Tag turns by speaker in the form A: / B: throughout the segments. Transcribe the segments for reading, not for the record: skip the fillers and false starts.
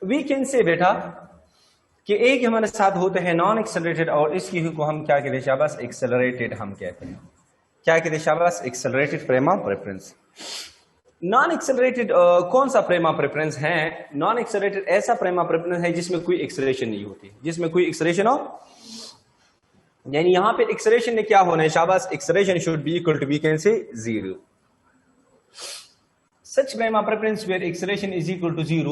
A: We can say बेटा कि एक हमारे साथ होते हैं नॉन एक्सेलरेटेड, और इसकी को हम क्या कहते हैं शाबाश, एक्सेलरेटेड हम कहते हैं। क्या कहते हैं शाबाश, accelerated frame of reference. Non accelerated कौन सा फ्रेम ऑफ रेफरेंस है? नॉन एक्सेलरेटेड ऐसा फ्रेम ऑफ रेफरेंस है जिसमें कोई एक्सेलरेशन नहीं होती, जिसमें कोई एक्सेलरेशन हो, यानी यहां पे एक्सेलरेशन ने क्या होना है शाबाश, acceleration should be equal to we can say 0। Such frame of reference where acceleration is equal to 0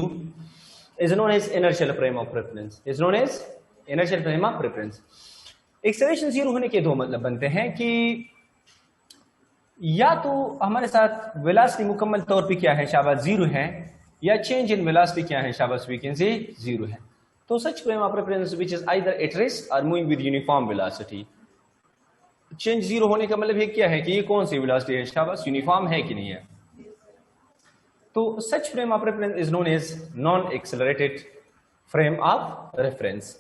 A: is known as inertial frame of reference. Is known as inertial frame of reference. Acceleration 0 होने के दो मतलब बनते हैं कि या तो हमारे साथ वेलोसिटी मुकम्मल तौर पे क्या है शाबाश 0 है, या चेंज इन वेलोसिटी क्या है शाबाश वी कैन से 0 है। तो such frame of reference which is either at rest or moving with uniform velocity. Change 0 होने का मतलब ये क्या है कि ये कौन सी वेलोसिटी है शाबाश, यूनिफॉर्म है कि नहीं है। तो such frame of reference is known as non accelerated frame of reference.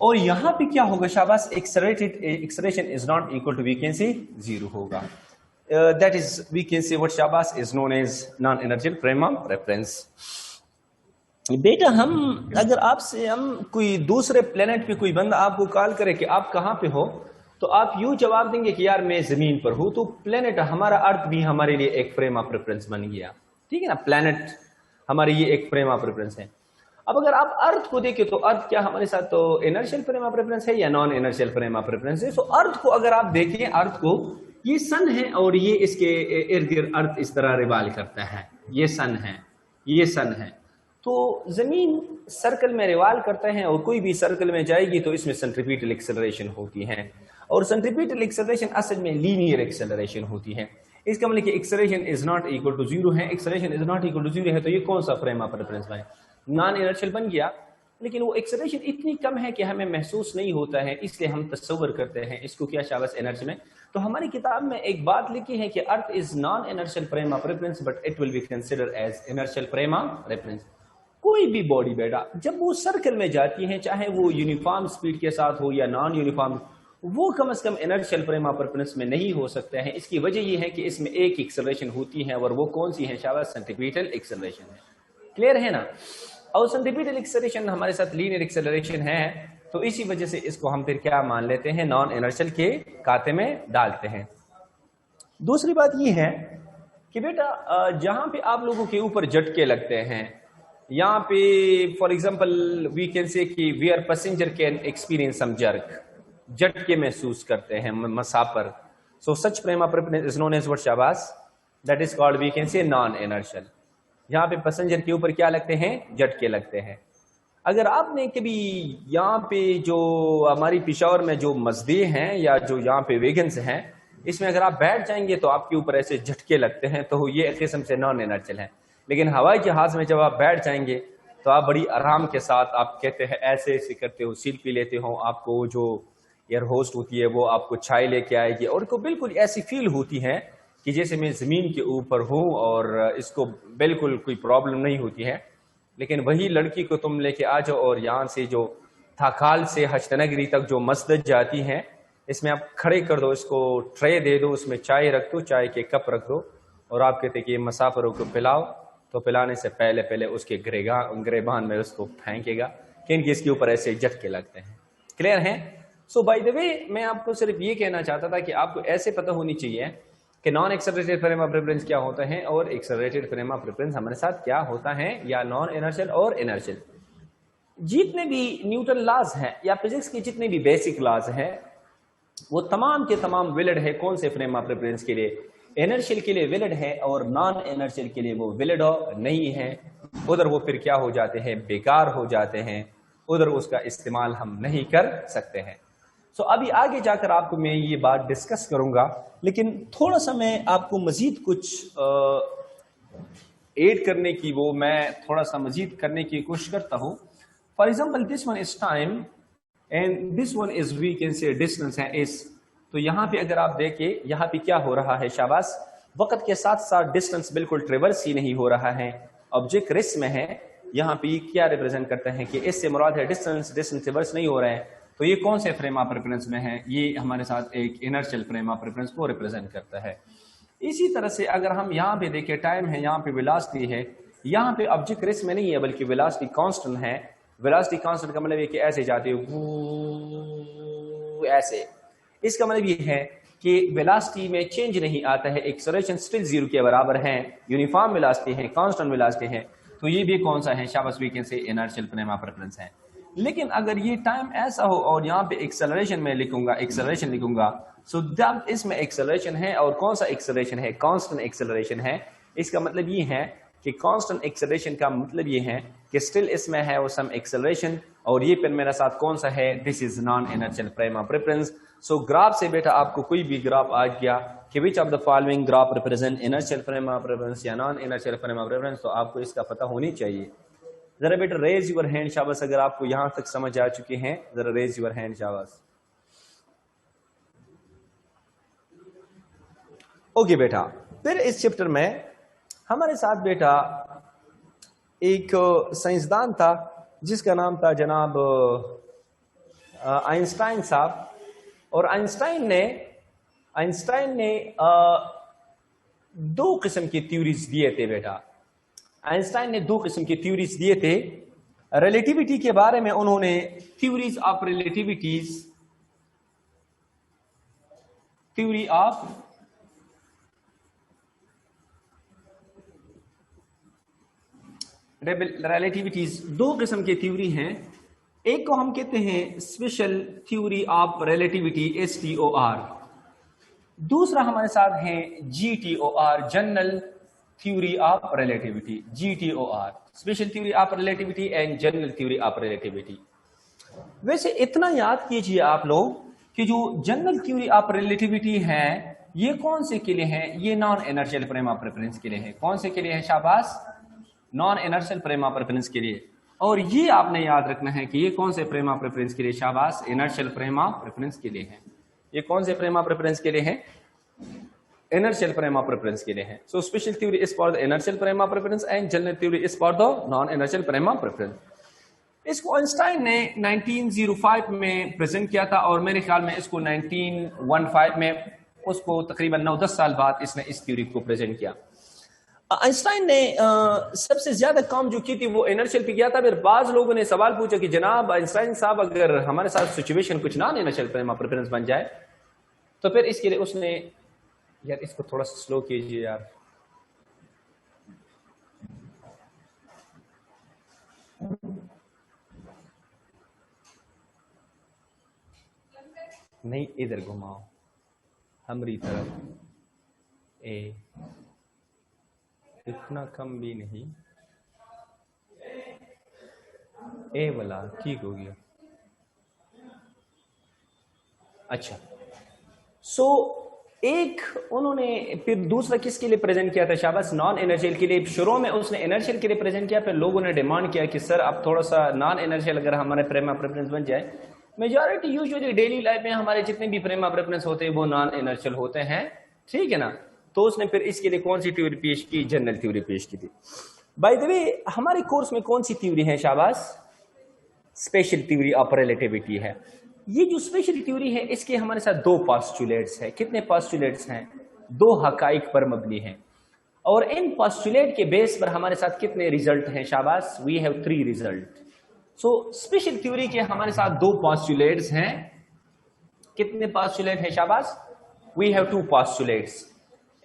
A: और यहां पे क्या होगा शाबाश, accelerated acceleration is not equal to we can say 0 होगा। That is we can say what शाबाश is known as non inertial frame of reference. बेटा हम अगर आपसे हम कोई दूसरे प्लेनेट पे कोई बंदा आपको कॉल करे कि आप कहां पे हो, तो आप यूं जवाब देंगे कि यार मैं जमीन पर हूं, तो प्लेनेट हमारा अर्थ भी हमारे लिए एक फ्रेम ऑफ रेफरेंस बन गया, ठीक है ना। प्लैनेट हमारे ये एक फ्रेम ऑफ रेफरेंस है। अब अगर आप अर्थ को देखें तो अर्थ क्या हमारे साथ तो इनर्शियल फ्रेम ऑफ रेफरेंस है या non inertial frame of reference है। तो अर्थ को अगर आप देखें, अर्थ को ये सन है और ये इसके इर्द गिर्द अर्थ इस तरह रिवाल्व करता है, ये सन है, ये सन है। तो जमीन सर्कल में रिवाल्व करता है और कोई भी सर्कल में जाएगी तो इसमें सेंट्रीपिटल एक्सेलरेशन होती है, और सेंट्रीपिटल एक्सेलरेशन असल में लीनियर एक्सेलरेशन होती है। इसका मतलब कि acceleration is not equal to 0 है, acceleration is not equal to 0 है, तो ये कौन सा फ्रेम ऑफ रेफरेंस है, नॉन इनर्शियल बन गया। लेकिन वो एक्सेलरेशन इतनी कम है कि हमें महसूस नहीं होता है, इसलिए हम तस्वर करते हैं इसको क्या शाबाश एनर्जी में। तो हमारी किताब में एक बात लिखी है कि earth is non inertial frame of reference but it will be considered as inertial frame of reference. कोई भी बॉडी बेटा जब वो सर्कल में जाती है, चाहे वो यूनिफॉर्म स्पीड के साथ हो या नॉन यूनिफॉर्म, वो कम से कम इनर्शियल फ्रेम ऑफ रेफरेंस में नहीं हो सकता है। इसकी वजह यह है कि इसमें एक एक्सेलरेशन होती है, और वो कौन सी है शाबाश, सेंट्रीपिटल एक्सेलरेशन है। क्लियर है ना। और सेंट्रीपिटल एक्सेलरेशन हमारे साथ लीनियर एक्सेलरेशन है, तो इसी वजह से इसको हम फिर क्या मान लेते हैं, नॉन इनर्शियल के खाते में डालते हैं। दूसरी बात यह है कि बेटा जहां पे आप लोगों के ऊपर झटके लगते हैं, यहाँ पे for example we can say कि where passenger can experience some jerk, झटके महसूस करते हैं मसाफर, so such frame of reference is known as what शाबाश, that is called we can say non inertial. यहाँ पे पैसेंजर के ऊपर क्या लगते हैं, झटके लगते हैं। अगर आपने कभी यहाँ पे जो हमारी पिशावर में जो मस्जिद हैं या जो यहाँ पे वेगन्स हैं, इसमें अगर आप बैठ जाएंगे तो आपके ऊपर ऐसे झटके लगते हैं, तो ये एक किस्म से नॉन इनर्शियल है। लेकिन हवाई जहाज में जब आप बैठ जाएंगे तो आप बड़ी आराम के साथ आप कहते हैं ऐसे ऐसे करते हो, सीट पी लेते हो, आपको जो एयर होस्ट होती है वो आपको चाय लेके आएगी, और को बिल्कुल ऐसी फील होती है कि जैसे मैं जमीन के ऊपर हूँ और इसको बिल्कुल कोई प्रॉब्लम नहीं होती है। लेकिन वही लड़की को तुम लेके आ जाओ और यहाँ से जो थाकाल से हश्तनगरी तक जो मस्जिद जाती है, इसमें आप खड़े कर दो, इसको ट्रे दे दो, उसमें चाय रख दो, चाय के कप रख दो, और आप कहते कि मुसाफिरों को पिलाओ, तो पिलाने से पहले पहले उसके ग्रेबान में उसको फेंकेगा, क्योंकि इसके ऊपर ऐसे झटके लगते हैं। क्लियर है। सो बाय द वे मैं आपको सिर्फ ये कहना चाहता था कि आपको ऐसे पता होनी चाहिए कि non accelerated frame of reference क्या होता है और एक्सेलरेटेड फ्रेम ऑफ रेफरेंस हमारे साथ क्या होता है, या नॉन इनर्शियल और इनर्शियल। जितने भी न्यूटन लॉज हैं या फिजिक्स के जितने भी बेसिक लॉज हैं, वो तमाम के तमाम वैलिड है कौन से फ्रेम ऑफ रेफरेंस के लिए, इनर्शियल के लिए वैलिड है, और नॉन इनर्शियल के लिए वो वैलिड नहीं है। उधर वो फिर क्या हो जाते हैं, बेकार हो जाते हैं, उधर उसका इस्तेमाल हम नहीं कर सकते हैं। सो अभी आगे जाकर आपको मैं ये बात डिस्कस करूंगा, लेकिन थोड़ा सा मैं आपको मजीद कुछ ऐड करने की वो मैं थोड़ा सा मजीद करने की कोशिश करता हूं। For example this one is time and this one is we can say distance है इस। तो यहाँ पे अगर आप देखें, यहाँ पे क्या हो रहा है शाबाश, वक्त के साथ साथ डिस्टेंस बिल्कुल ट्रेवर्स ही नहीं हो रहा है, ऑब्जेक्ट रेस्ट में है। यहाँ पे क्या रिप्रेजेंट करता है कि इससे मुराद है डिस्टेंस, डिस्टेंस ट्रेवर्स नहीं हो रहा है, तो ये कौन से फ्रेम ऑफ रेफरेंस में है, ये हमारे साथ एक इनर्शियल फ्रेम ऑफ रेफरेंस को रिप्रेजेंट करता है। इसी तरह से अगर हम यहाँ पे देखें, टाइम है, यहाँ पे वेलोसिटी है, यहाँ पे ऑब्जेक्ट रेस्ट में नहीं है बल्कि वेलोसिटी कांस्टेंट है। वेलोसिटी कांस्टेंट का मतलब ये कि ऐसे जाते हो ऐसे, इसका मतलब ये है कि वेलोसिटी में चेंज नहीं आता है, एक्सेलरेशन स्टिल 0 के बराबर है, यूनिफॉर्म वेलोसिटी है, कांस्टेंट वेलोसिटी है। तो ये भी कौन सा है शाबाश, we can say inertial frame of reference है। लेकिन अगर ये टाइम ऐसा हो और यहाँ पे एक्सेलरेशन में लिखूंगा, एक्सेलरेशन लिखूंगा, सो जब इसमें एक्सेलरेशन है और कौन सा एक्सेलरेशन है, कांस्टेंट एक्सेलरेशन है। इसका मतलब ये है कि कांस्टेंट एक्सेलरेशन का मतलब ये है कि स्टिल इसमें है वो सम एक्सेलरेशन, और ये पेन मेरे साथ कौन सा है, this is non inertial frame of reference. So graph से बेटा आपको कोई भी ग्राफ आ गया कि which of the following graph represent inertial frame of reference या non inertial frame of reference, तो आपको इसका पता होनी चाहिए। जरा बेटा रेज यूर हैंड शाबाश, अगर आपको यहां तक समझ आ चुके हैं जरा रेज यूर हैंड शाबाश। ओके बेटा, फिर इस चैप्टर में हमारे साथ बेटा एक साइंसदान था जिसका नाम था जनाब आइंस्टाइन साहब। और आइंस्टाइन ने दो किस्म की थ्योरीज दिए थे बेटा। आइंस्टाइन ने दो किस्म की थ्योरीज दिए थे। रिलेटिविटी के बारे में उन्होंने थ्योरीज ऑफ रिलेटिविटीज, थ्योरी ऑफ रिलेटिविटीज, दो किस्म की थ्योरी हैं। एक को हम कहते हैं special theory of relativity STOR, दूसरा हमारे साथ है GTOR, general theory of relativity, GTOR, special theory of relativity and general theory of relativity. वैसे इतना याद कीजिए आप लोग कि जो जनरल थ्योरी ऑफ रिलेटिविटी है ये कौन से के लिए है, ये non inertial frame of reference के लिए है। कौन से के लिए है शाबाश, non inertial frame of reference के लिए। और ये आपने याद रखना है कि ये कौन से फ्रेम ऑफ रेफरेंस के लिए शाबाश, इनर्शियल फ्रेम ऑफ रेफरेंस के लिए है। ये कौन से फ्रेम ऑफ रेफरेंस के लिए है, इनर्शियल फ्रेम ऑफ रेफरेंस के लिए है। सो special theory is for the inertial frame of reference and general theory is for the non inertial frame of reference. इसको आइंस्टाइन ने 1905 में प्रेजेंट किया था और मेरे ख्याल में इसको 1915 में, उसको तकरीबन 9-10 साल बाद इसने इस थ्योरी को प्रेजेंट किया। आइंस्टाइन ने सबसे ज्यादा काम जो की थी वो इनर्शियल पे किया था। फिर बाज लोगों ने सवाल पूछा कि जनाब आइंस्टाइन साहब अगर हमारे साथ सिचुएशन कुछ non inertial frame of reference बन जाए तो फिर इसके लिए उसने, यार इसको थोड़ा सा स्लो कीजिए यार, नहीं इधर घुमाओ हमारी तरफ, इतना कम भी नहीं, ए वाला ठीक हो गया। अच्छा, सो एक उन्होंने फिर दूसरा किसके लिए प्रेजेंट किया था शाबाश, नॉन इनर्शियल के लिए। शुरू में उसने इनर्शियल के लिए प्रेजेंट किया, फिर लोगों ने डिमांड किया कि सर अब थोड़ा सा नॉन इनर्शियल अगर हमारे फ्रेम ऑफ रेफरेंस बन जाए। मेजॉरिटी यूजुअली डेली लाइफ में हमारे जितने भी फ्रेम ऑफ रेफरेंस होते हैं वो नॉन इनर्शियल होते हैं, ठीक है ना। तो उसने फिर इसके लिए कौन सी थ्योरी पेश की, जनरल थ्योरी पेश की थी। बाय द वे हमारे कोर्स में कौन सी थ्योरी है शाबाश, स्पेशल थ्योरी ऑफ रिलेटिविटी है। ये जो स्पेशल थ्योरी है इसके हमारे साथ दो पोस्टुलेट्स हैं। कितने पोस्टुलेट्स हैं, दो हकाइक पर मबनी हैं। और इन पोस्टुलेट के बेस पर हमारे साथ कितने रिजल्ट हैं शाबाश, we have 3 result. So special theory के हमारे साथ दो पोस्टुलेट्स हैं। कितने पोस्टुलेट हैं शाबाश, we have 2 postulates.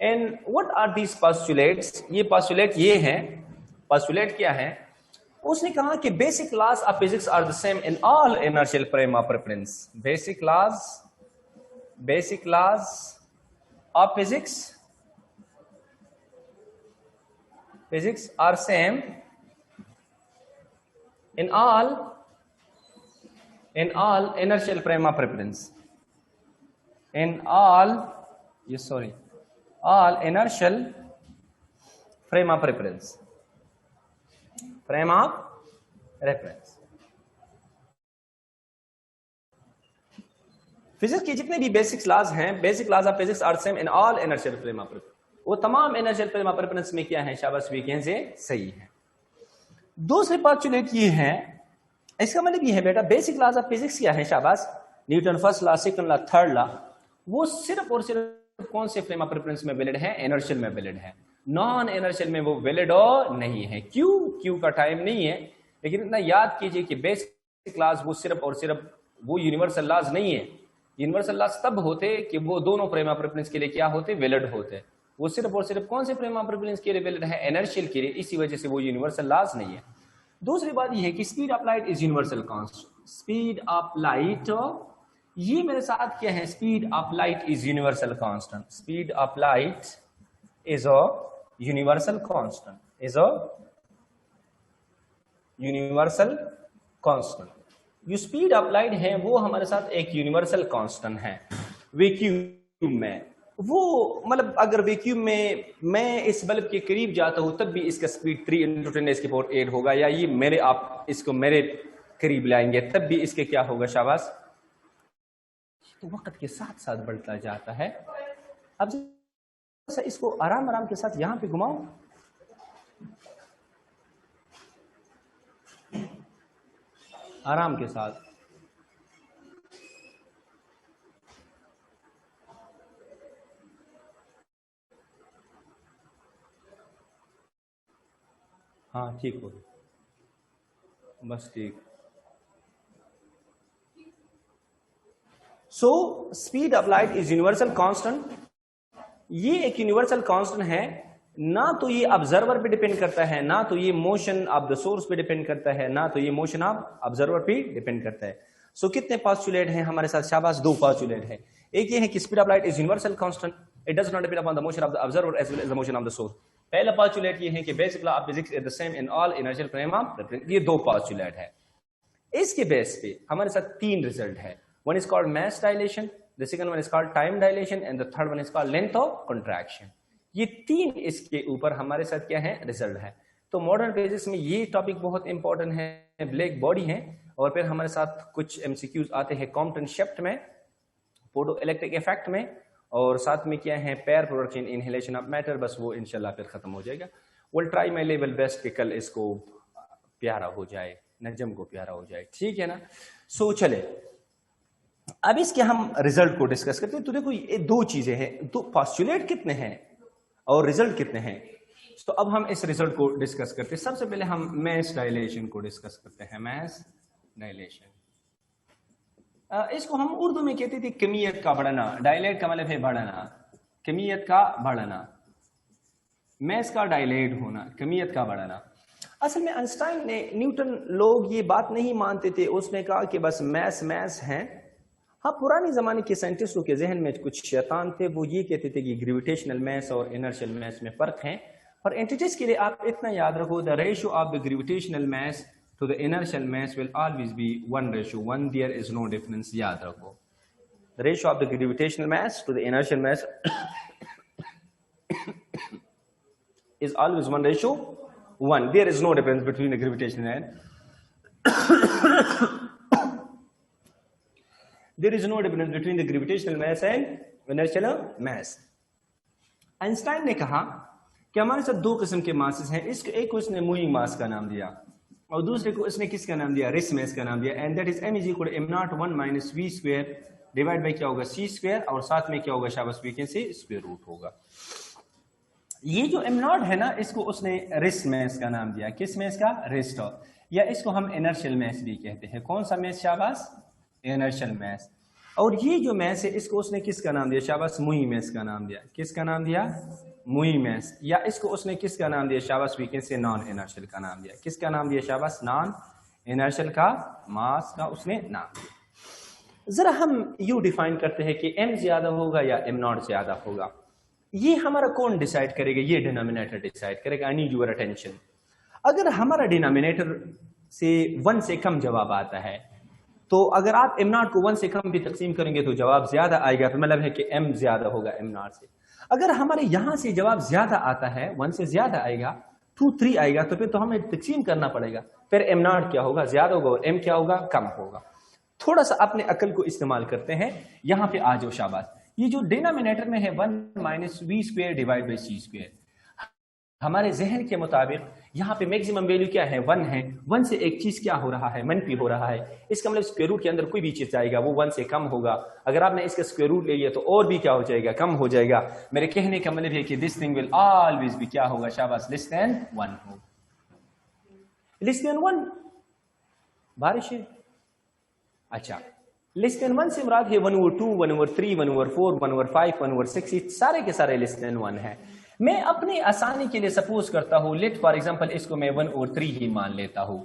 A: And what are these postulates, ये पोस्टुलेट ये हैं। पोस्टुलेट क्या है, उसने कहा कि basic laws of physics are the same in all inertial frame of reference. Basic laws of physics are same in all inertial frame of reference, all inertial frame of reference, physics के जितने भी basic laws हैं, basic laws of physics are same in all inertial frame of reference. वो तमाम inertial frame of reference में क्या है शाबाश, वी कैन से सही है। दूसरे पोस्टुलेट ये है, इसका मतलब ये है बेटा बेसिक लॉज ऑफ फिजिक्स क्या है शाबाश, Newton first law, second law, third law, वो सिर्फ और सिर्फ कौन से फ्रेम ऑफ रेफरेंस में वैलिड है, इनर्शियल में वैलिड है। नॉन इनर्शियल में वो वैलिड और नहीं है। क्यू का टाइम नहीं है, लेकिन इतना याद कीजिए कि बेसिक लॉज वो सिर्फ और सिर्फ वो यूनिवर्सल लॉज नहीं है। यूनिवर्सल लॉज तब होते कि वो दोनों फ्रेम ऑफ रेफरेंस के लिए क्या होते, वैलिड होते। वो सिर्फ और सिर्फ कौन से फ्रेम ऑफ रेफरेंस के लिए वैलिड है, इनर्शियल के लिए, इसी वजह से वो यूनिवर्सल लॉज नहीं है। दूसरी बात ये है कि speed of light is universal constant. Speed of light, ये मेरे साथ क्या है, speed of light is universal constant. Speed of light is a universal constant, is a universal constant. जो स्पीड ऑफ लाइट है वो हमारे साथ एक यूनिवर्सल कांस्टेंट है। वैक्यूम में वो मतलब अगर वैक्यूम में मैं इस बल्ब के करीब जाता हूं तब भी इसका स्पीड 3 × 10⁻⁸ होगा, या ये मेरे आप इसको मेरे करीब लाएंगे तब भी इसके क्या होगा, शाबाश, तो वक्त के साथ साथ बढ़ता जाता है। अब इसको आराम आराम के साथ यहां पे घुमाओ, आराम के साथ। हाँ ठीक हो, बस ठीक। So speed of light is universal constant. ये एक यूनिवर्सल कांस्टेंट है, ना तो ये ऑब्जर्वर पे डिपेंड करता है, ना तो ये मोशन ऑफ द सोर्स पे डिपेंड करता है, ना तो ये मोशन ऑफ ऑब्जर्वर पे डिपेंड करता है। सो कितने पोस्टुलेट हैं हमारे साथ, शाबाश, 2 पोस्टुलेट है। एक ये है कि speed of light is universal constant, it does not depend upon the motion of the observer as well as the motion of the source. पहला पोस्टुलेट ये है कि basic law of physics is the same in all inertial frame of reference. ये 2 postulate है। इसके base पे हमारे साथ 3 रिजल्ट है। One is called mass dilation, the second one is called time dilation and the third one is called length of contraction. ये 3 इसके ऊपर हमारे साथ क्या है, रिजल्ट है। तो मॉडर्न फिजिक्स में ये टॉपिक बहुत इंपॉर्टेंट है, ब्लैक बॉडी है। और फिर हमारे साथ कुछ एमसीक्यूज आते हैं कॉम्पटन शिफ्ट में, फोटो इलेक्ट्रिक इफेक्ट में, और साथ में क्या है, pair production, inhalation of matter. बस वो इंशाल्लाह फिर खत्म हो जाएगा। Will try my level best कि कल इसको प्यारा हो जाए, नजम को प्यारा हो जाए, ठीक है ना। सो चले अब इसके हम रिजल्ट को डिस्कस करते हैं। तो देखो ये 2 चीजें हैं, 2 पोस्टुलेट कितने हैं और रिजल्ट कितने हैं। तो अब हम इस रिजल्ट को डिस्कस करते हैं। सबसे पहले हम मास डायलेशन को डिस्कस करते हैं। मास डायलेशन, इसको हम उर्दू में कहते थे कमियत का बढ़ना। डायलेट का मतलब है बढ़ना, कमियत का बढ़ना, मास का डायलेट होना, कमियत का बढ़ना। असल में आइंस्टाइन ने, न्यूटन, लोग ये बात नहीं मानते थे। उसने कहा कि बस मास मास है। हाँ, पुराने जमाने के साइंटिस्टों के जहन में कुछ शैतान थे, वो ये कहते थे कि ग्रेविटेशनल मास और इनर्शियल मास में फर्क है। और एंटिटीज के लिए आप इतना याद रखो, the ratio of the gravitational mass to the inertial mass will always be 1:1, there is no difference. याद रखो, the ratio of the gravitational mass to the inertial mass is always 1:1. There is no difference between the gravitational and there is no difference between the gravitational mass and inertial mass. Einstein ने कहा कि हमारे साथ 2 किस्म के masses हैं। इसको एक को इसने मूविंग मास का नाम दिया और दूसरे को इसने किसका नाम दिया, रेस्ट मास का नाम दिया। And that is m = m0 1 - v² divide by क्या होगा, c² और साथ में क्या होगा, शाबाश, we can say square root होगा। ये जो m0 है ना, इसको उसने रेस्ट मास का नाम दिया। किस मास का, रेस्ट, या इसको हम इनर्शियल मास भी कहते हैं। कौन सा मास, शाबाश, इनर्शियल मास। और ये जो मास है इसको उसने किसका नाम दिया, शाबाश, मूविंग मास का नाम दिया। किसका नाम दिया, मूविंग मास। या इसको उसने किसका नाम दिया, शाबाश, we can say non inertial का नाम दिया। किसका नाम दिया, शाबाश, नॉन इनर्शियल का मास का उसने नाम दिया। जरा हम यू डिफाइन करते हैं कि m ज्यादा होगा या m0 ज्यादा होगा। ये हमारा कौन डिसाइड करेगा, ये डिनोमिनेटर डिसाइड करेगा। I need your attention. अगर हमारा डिनोमिनेटर से 1 से कम जवाब आता है, तो अगर आप m0 को 1 से कम भी तकसीम करेंगे तो जवाब ज्यादा आएगा, तो मतलब है कि m ज्यादा होगा m0 से। अगर हमारे यहां से जवाब ज्यादा आता है, 1 से ज्यादा आएगा, 2 3 आएगा, तो फिर तो हमें तकसीम करना पड़ेगा। फिर m0 क्या होगा, ज्यादा होगा, और m क्या होगा, कम होगा। थोड़ा सा अपने अकल को इस्तेमाल करते हैं। यहां पे आ जाओ, शाबाश। ये जो डिनोमिनेटर में है 1 - v² डिवाइड बाय c², हमारे जहन के मुताबिक यहाँ पे मैक्सिमम वैल्यू क्या है 1 है, 1 से एक चीज क्या हो रहा है मनफी हो रहा है, इसका मतलब स्क्वायर रूट के अंदर कोई भी चीज जाएगा वो 1 से कम होगा। अगर आपने इसका स्क्वायर रूट ले लिया तो और भी क्या हो जाएगा कम हो जाएगा। मेरे कहने का मतलब है कि दिस थिंग विल ऑलवेज भी क्या होगा शाबाश लेस देन 1 हो, लेस देन 1 बारिश है। अच्छा लेस देन 1 से मुराद है 1/2 1/3 1/4 1/5 1/6 सारे के सारे लेस देन 1 है। मैं अपनी आसानी के लिए सपोज करता हूं लेट फॉर एग्जांपल इसको मैं 1/3 ही मान लेता हूं,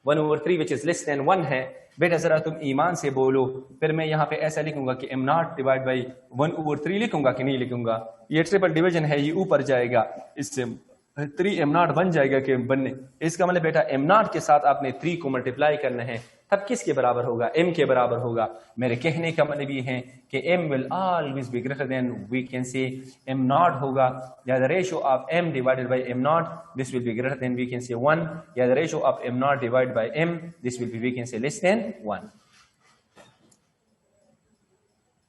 A: 1/3 विच इज लेस देन 1 है। बेटा जरा तुम ईमान से बोलो, फिर मैं यहाँ पे ऐसा लिखूंगा कि m0 डिवाइड बाई 1/3 लिखूंगा कि नहीं लिखूंगा? ये ट्रिपल डिवीजन है, ये ऊपर जाएगा, इससे 3 m0 बन जाएगा कि बनने, इसका मतलब बेटा m0 के साथ आपने 3 को मल्टीप्लाई करना है, तब किसके बराबर होगा? m के बराबर होगा। मेरे कहने का मतलब ये है कि m will always be greater than we can say m0 होगा, या the ratio of m divided by m0 this will be greater than we can say 1, या the ratio of m0 divided by m this will be we can say less than 1।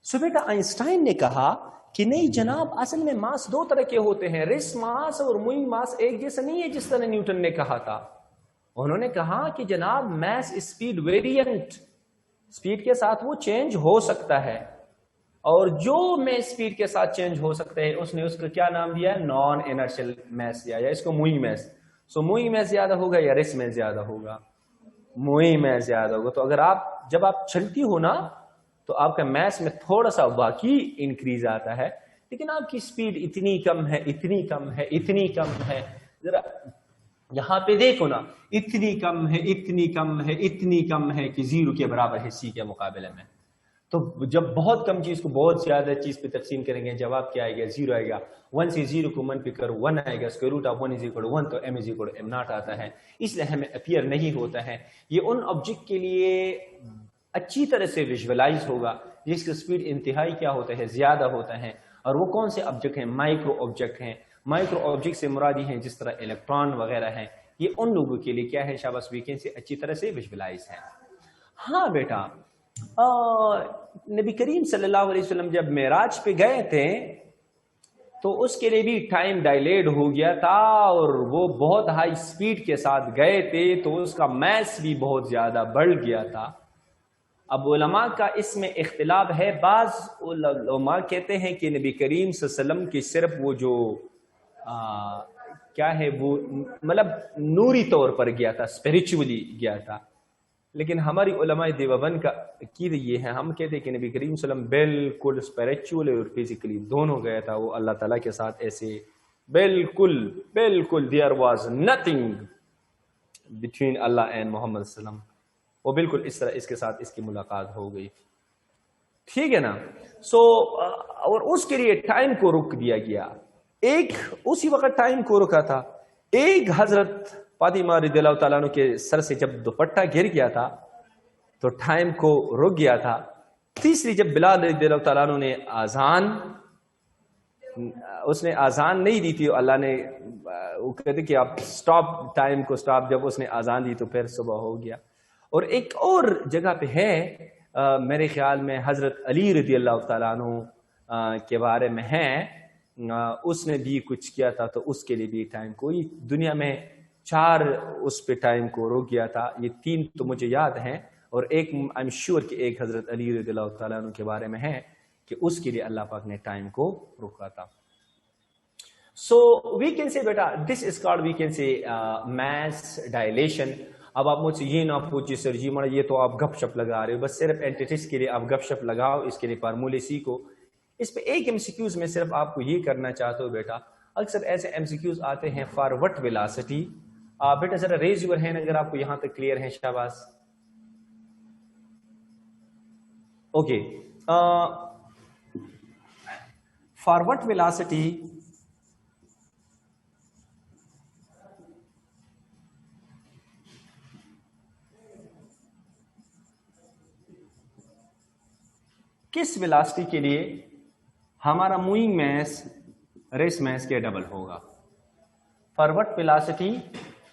A: सो बेटा Einstein ने कहा कि नहीं जनाब असल में मास दो तरह के होते हैं, रेस्ट मास और मूविंग मास एक जैसा नहीं है जिस तरह न्यूटन ने कहा था। उन्होंने कहा कि जनाब मैस स्पीड वेरिएंट, स्पीड के साथ वो चेंज हो सकता है, और जो मैस स्पीड के साथ चेंज हो सकता है उसने उसका क्या नाम दिया? नॉन इनर्शियल मैस दिया, या इसको moving mass. So moving mass ज्यादा होगा या रेस्ट मैस ज्यादा होगा? मूविंग मैस ज्यादा होगा। तो अगर आप जब आप चलती हो ना तो आपका मैस में थोड़ा सा बाकी इंक्रीज आता है, लेकिन आपकी स्पीड इतनी कम है, इतनी कम है, इतनी कम है, जरा यहां पे देखो ना, इतनी कम है, इतनी कम है, इतनी कम है कि 0 के बराबर है c के मुकाबले में। तो जब बहुत कम चीज को बहुत ज्यादा चीज पे तकसीम करेंगे जवाब क्या आएगा? 0 आएगा। 1 से 0 को मन पे करो 1 आएगा, square root of 1 is equal to 1, तो m is equal to m0 आता है, इसलिए हमें अपीयर नहीं होता है। ये उन ऑब्जेक्ट के लिए अच्छी तरह से विजुअलाइज होगा जिसकी स्पीड इंतहाई क्या होता है? ज्यादा होता है। और वो कौन से ऑब्जेक्ट हैं? माइक्रो ऑब्जेक्ट हैं। माइक्रो ऑब्जेक्ट से मुरादी हैं जिस तरह इलेक्ट्रॉन वगैरह हैं, ये उन लोगों के लिए क्या है शाबाश वीकेंड से अच्छी तरह से विजुअलाइज है। हाँ बेटा नबी करीम सल्लल्लाहु अलैहि वसल्लम जब मेराज पे गए थे तो उसके लिए भी टाइम डायलेट हो गया था, और वो बहुत हाई स्पीड के साथ गए थे तो उसका मैस भी बहुत ज्यादा बढ़ गया था। अब उलमा का इसमें इख्तिलाफ है, बाज उलमा कहते हैं कि नबी करीम सल्लल्लाहु अलैहि वसल्लम की सिर्फ वो जो क्या है वो मतलब नूरी तौर पर गया था, स्पिरिचुअली गया था, लेकिन हमारी उलमा देवबंद का अकीद ये है, हम कहते हैं कि नबी करीम सल्लल्लाहु अलैहि वसल्लम बिल्कुल स्पिरिचुअल और फिजिकली दोनों गया था वो अल्लाह ताला के साथ, ऐसे बिल्कुल बिल्कुल there was nothing between Allah and Mohammed सल्लल्लाहु अलैहि वसल्लम, वो बिल्कुल इस तरह इसके साथ इसकी मुलाकात हो गई, ठीक है ना। सो और उसके लिए टाइम को रुक दिया गया, एक उसी वक्त टाइम को रुका था। एक हजरत फातिमा रज़ियल्लाहु ताला अन्हा के सर से जब दुपट्टा गिर गया था तो टाइम को रुक गया था। तीसरी जब बिलाल रज़ियल्लाहु ताला अन्हु ने उसने आजान नहीं दी थी, अल्लाह ने वो कहते कि आप स्टॉप टाइम को स्टॉप, जब उसने आजान दी तो फिर सुबह हो गया। और एक और जगह पे है मेरे ख्याल में हजरत अली रज़ियल्लाहु ताला अन्हु के बारे में है, उसने भी कुछ किया था तो उसके लिए भी टाइम कोई दुनिया में 4 उस पे टाइम को रोक गया था, ये 3 तो मुझे याद हैं, और एक आई एम श्योर कि एक हजरत अली रज़ियल्लाहु ताला अन्हु के बारे में है कि उसके लिए अल्लाह पाक ने टाइम को रोका था। सो वी कैन से बेटा this is called we can say mass dilation. अब आप मुझसे ये ना पूछिए सर जी ये तो आप गपशप लगा रहे हो, बस सिर्फ एंटिटीज के लिए आप गपशप लगाओ, इसके लिए फार्मूले सीखो। इस पे एक एमसीक्यूज में सिर्फ आपको ये करना चाहते हो बेटा, अक्सर ऐसे एमसीक्यूज आते हैं फॉर व्हाट वेलोसिटी। बेटा जरा रेज यूर हैंड अगर आपको यहां तक क्लियर है, शाबाश। ओके, फॉर व्हाट वेलोसिटी किस वेलोसिटी के लिए हमारा मूविंग मैस रेस मैस के डबल होगा? फॉर व्हाट वेलोसिटी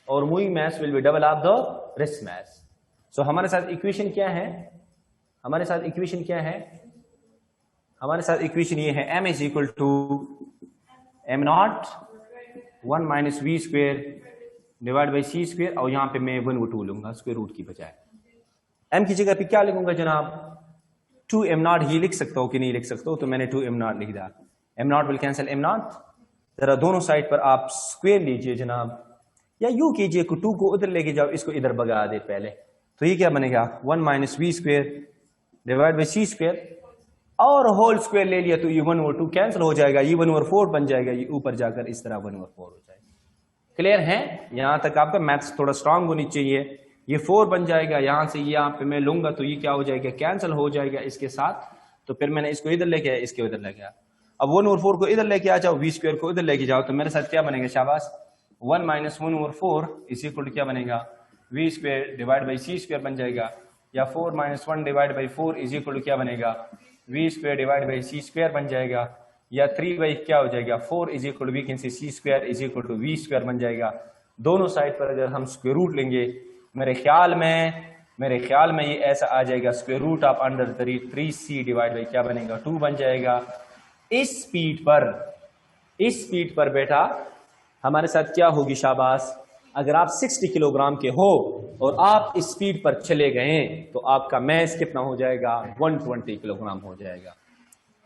A: और moving mass will be double of the rest mass. So हमारे साथ इक्वेशन क्या है? हमारे साथ इक्वेशन क्या है? हमारे साथ इक्वेशन ये है m is equal to m0 1 minus v square divide by c square, और यहाँ पे मैं 1/2 लूंगा स्क्वायर रूट की बजाय। m की जगह पे क्या लिखूंगा जनाब, 2m0 ही लिख सकता हूँ कि नहीं लिख सकता हूँ, तो मैंने 2m0 लिख दिया। m0 विल कैंसिल m0, जरा दोनों साइड पर आप स्क्वायर लीजिए जनाब, या यू कीजिए, 2 को उधर लेके जाओ, इसको इधर भगा दे पहले, तो ये क्या बनेगा 1 minus v square divide by c square, और होल स्क्वायर ले लिया तो ये 1/2 कैंसिल हो जाएगा, ये 1/4 बन जाएगा, ये ऊपर जाकर इस तरह 1/4 हो जाएगा। क्लियर है? यहां तक आपका मैथ्स थोड़ा स्ट्रांग होनी चाहिए। ये 4 बन जाएगा, यहां से ये यहाँ पे मैं लूंगा तो ये क्या हो जाएगा, कैंसिल हो जाएगा इसके साथ, तो फिर मैंने इसको इधर लेके आया, इसके उधर लेके आया। अब 1/4 को इधर लेके आ जाओ, वी स्क्वायर को इधर लेके जाओ, तो मेरे साथ क्या बनेगा शाबाश, 1 माइनस 1/4 इज इक्वल टू क्या बनेगा, v square divide by c square बन जाएगा, या 4 minus 1 divide by 4 is equal to क्या बनेगा, v square divide by c square बन जाएगा, या 3 बाई क्या हो जाएगा 4 is equal to we can say c square is equal to v square बन जाएगा। दोनों साइड पर अगर हम स्क्वायर रूट लेंगे, मेरे ख्याल में ये ऐसा आ जाएगा, square root of under 3c divide by क्या बनेगा 2 बन जाएगा। इस स्पीड पर बेटा हमारे साथ क्या होगी शाबाश, अगर आप 60 किलोग्राम के हो और आप इस स्पीड पर चले गए तो आपका मैस कितना हो जाएगा, 120 किलोग्राम हो जाएगा।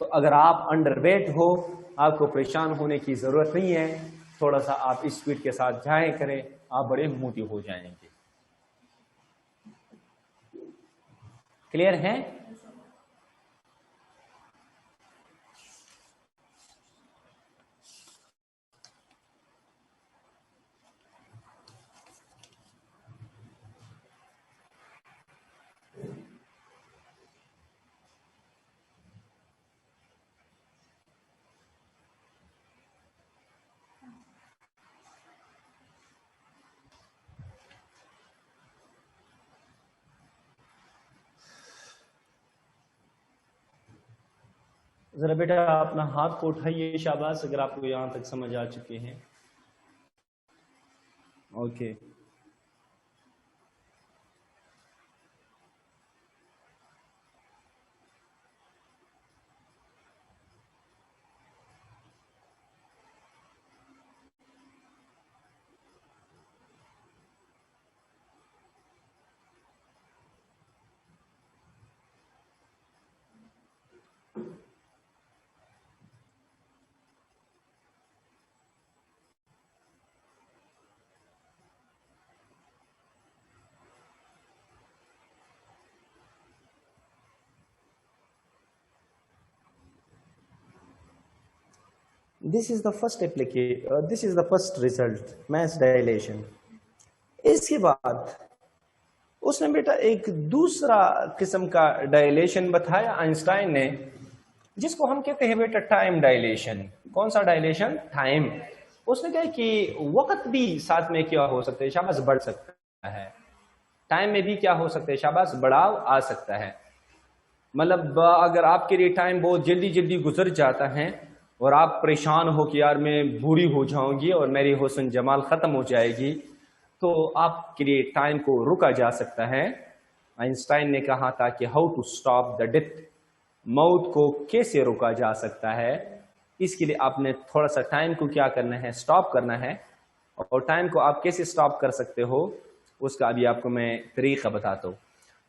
A: तो अगर आप अंडरवेट हो, आपको परेशान होने की जरूरत नहीं है, थोड़ा सा आप इस स्पीड के साथ जाएं करें, आप बड़े मोटी हो जाएंगे। क्लियर है? जरा बेटा अपना हाथ को उठाइए शाबाश, अगर आपको यहां तक समझ आ चुके हैं। Okay this is the first result mass dilation. इसके बाद उसने बेटा एक दूसरा किस्म का डायलेशन बताया आइंस्टाइन ने, जिसको हम कहते हैं बेटा टाइम डायलेशन। कौन सा डायलेशन? टाइम। उसने कहा कि वक्त भी साथ में क्या हो सकता है शाबाश, बढ़ सकता है, टाइम में भी क्या हो सकता है शाबाश, बढ़ाव आ सकता है। मतलब अगर आपके लिए टाइम बहुत जल्दी जल्दी गुजर जाता है और आप परेशान हो कि यार मैं बूढ़ी हो जाऊंगी और मेरी हुस्न जमाल खत्म हो जाएगी, तो आपके लिए टाइम को रुका जा सकता है। आइंस्टाइन ने कहा था कि how to stop the death, मौत को कैसे रोका जा सकता है। इसके लिए आपने थोड़ा सा टाइम को क्या करना है, स्टॉप करना है। और टाइम को आप कैसे स्टॉप कर सकते हो, उसका अभी आपको मैं तरीका बताता हूं।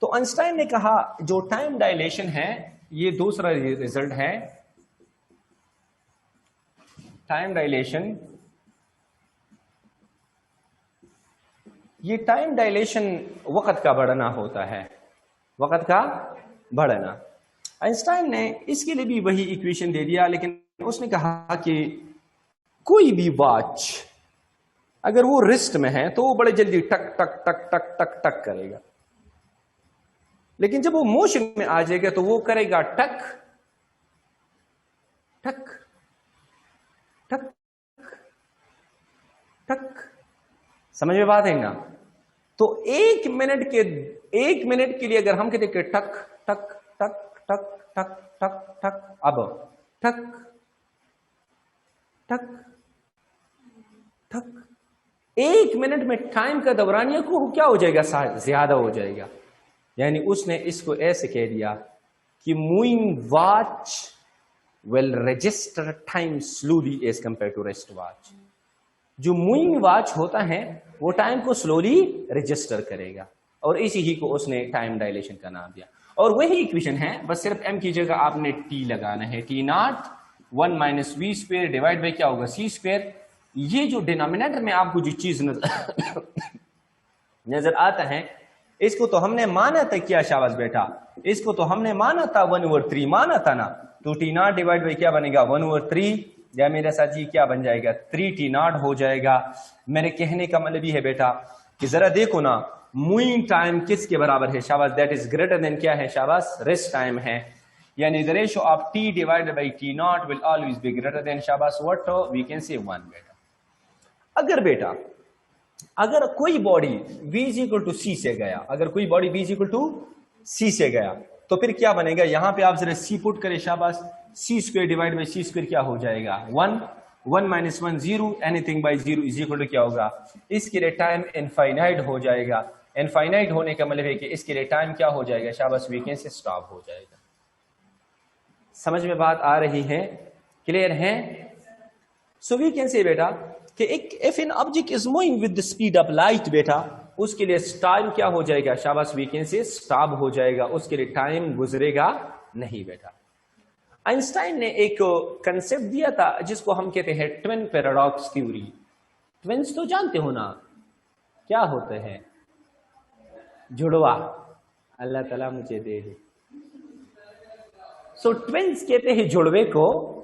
A: तो आइंस्टाइन ने कहा जो टाइम डायलेशन है, ये दूसरा रिजल्ट है टाइम डायलेशन। ये टाइम डायलेशन वक्त का बढ़ना होता है, वक्त का बढ़ना। आइंस्टाइन ने इसके लिए भी वही इक्वेशन दे दिया, लेकिन उसने कहा कि कोई भी वॉच अगर वो रिस्ट में है तो वो बड़े जल्दी टक टक टक टक टक टक करेगा, लेकिन जब वो मोशन में आ जाएगा तो वो करेगा टक टक टक टक। समझ में बात है ना? तो एक मिनट के लिए अगर हम कहते कि टक टक टक टक टक टक टक, अब टक टक टक, एक मिनट में टाइम का दौरानिया को क्या हो जाएगा, ज्यादा हो जाएगा। यानी उसने इसको ऐसे कह दिया कि moving watch will register time slowly as compared to rest watch। जो मूविंग वॉच होता है वो टाइम को स्लोली रजिस्टर करेगा, और इसी ही को उसने टाइम डायलेशन का नाम दिया। और वही इक्वेशन है, बस सिर्फ m की जगह आपने t लगाना है, t not 1 minus v square divide by क्या होगा c स्क्वायर। ये जो डिनोमिनेटर में आपको जो चीज नजर आता है, इसको तो हमने माना था, क्या शाबाश बेटा, इसको तो हमने माना था 1/3 माना था ना, तो टी नॉट डिवाइड बाई क्या बनेगा 1/3, या मेरे साथ जी क्या बन जाएगा 3t नॉट हो जाएगा। मेरे कहने का मतलब ये है बेटा कि जरा देखो ना, मूविंग टाइम किसके बराबर है शाबाश, दैट इज ग्रेटर देन क्या है शाबाश, रेस्ट टाइम है, यानी the ratio of t divided by t naught will always be greater than शाबाश व्हाट वी कैन से 1 बेटा। अगर कोई body v is equal to c से गया, अगर कोई body v is equal to c से गया, तो फिर क्या बनेगा, यहां पे आप जरा c पुट करें शाबाश, c square divide by c square क्या हो जाएगा 1, 1 minus 1 0, anything by 0 is equal to क्या होगा, इसके लिए टाइम इनफाइनाइट हो जाएगा। इनफाइनाइट होने का मतलब है कि इसके लिए टाइम क्या हो जाएगा शाबाश, वीकेंड से स्टॉप हो जाएगा। समझ में बात आ रही है, क्लियर है? सो वी कैन से बेटा कि if an object is moving with the speed of light बेटा, उसके लिए टाइम क्या हो जाएगा शाबाश, वीकेंड से स्टॉप हो जाएगा, उसके लिए टाइम गुजरेगा नहीं बेटा। आइंस्टाइन ने एक कंसेप्ट दिया था जिसको हम कहते हैं ट्विन पैराडॉक्स थ्योरी। ट्विन्स तो जानते हो ना क्या होते हैं, जुड़वा, अल्लाह ताला मुझे दे दे। सो ट्विन्स कहते हैं जुड़वे को,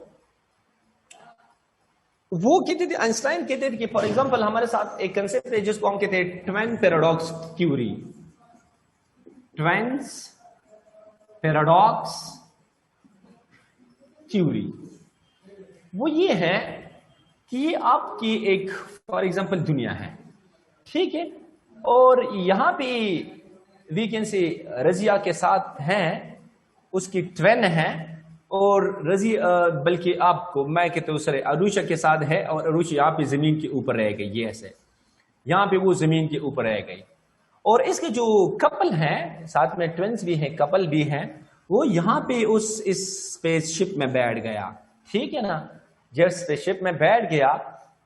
A: वो कहते थे, आइंस्टाइन कहते थे कि फॉर एग्जांपल हमारे साथ एक कंसेप्ट है जिसको हम कहते हैं twin paradox theory. Twins paradox theory वो ये है कि ये आपकी एक फॉर एग्जांपल दुनिया है, ठीक है, और यहां पे वीकेंड से रजिया के साथ हैं, उसकी ट्विन है, और रजी बल्कि आपको मैं कहते हूं सर अरूशा के साथ है, और अरूशा यहाँ पे जमीन के ऊपर रह गई, ये ऐसे यहाँ पे वो जमीन के ऊपर रह गई, और इसके जो कपल हैं साथ में ट्विन्स भी हैं कपल भी हैं, वो यहाँ पे इस स्पेसशिप में बैठ गया, ठीक है ना। जब स्पेसशिप में बैठ गया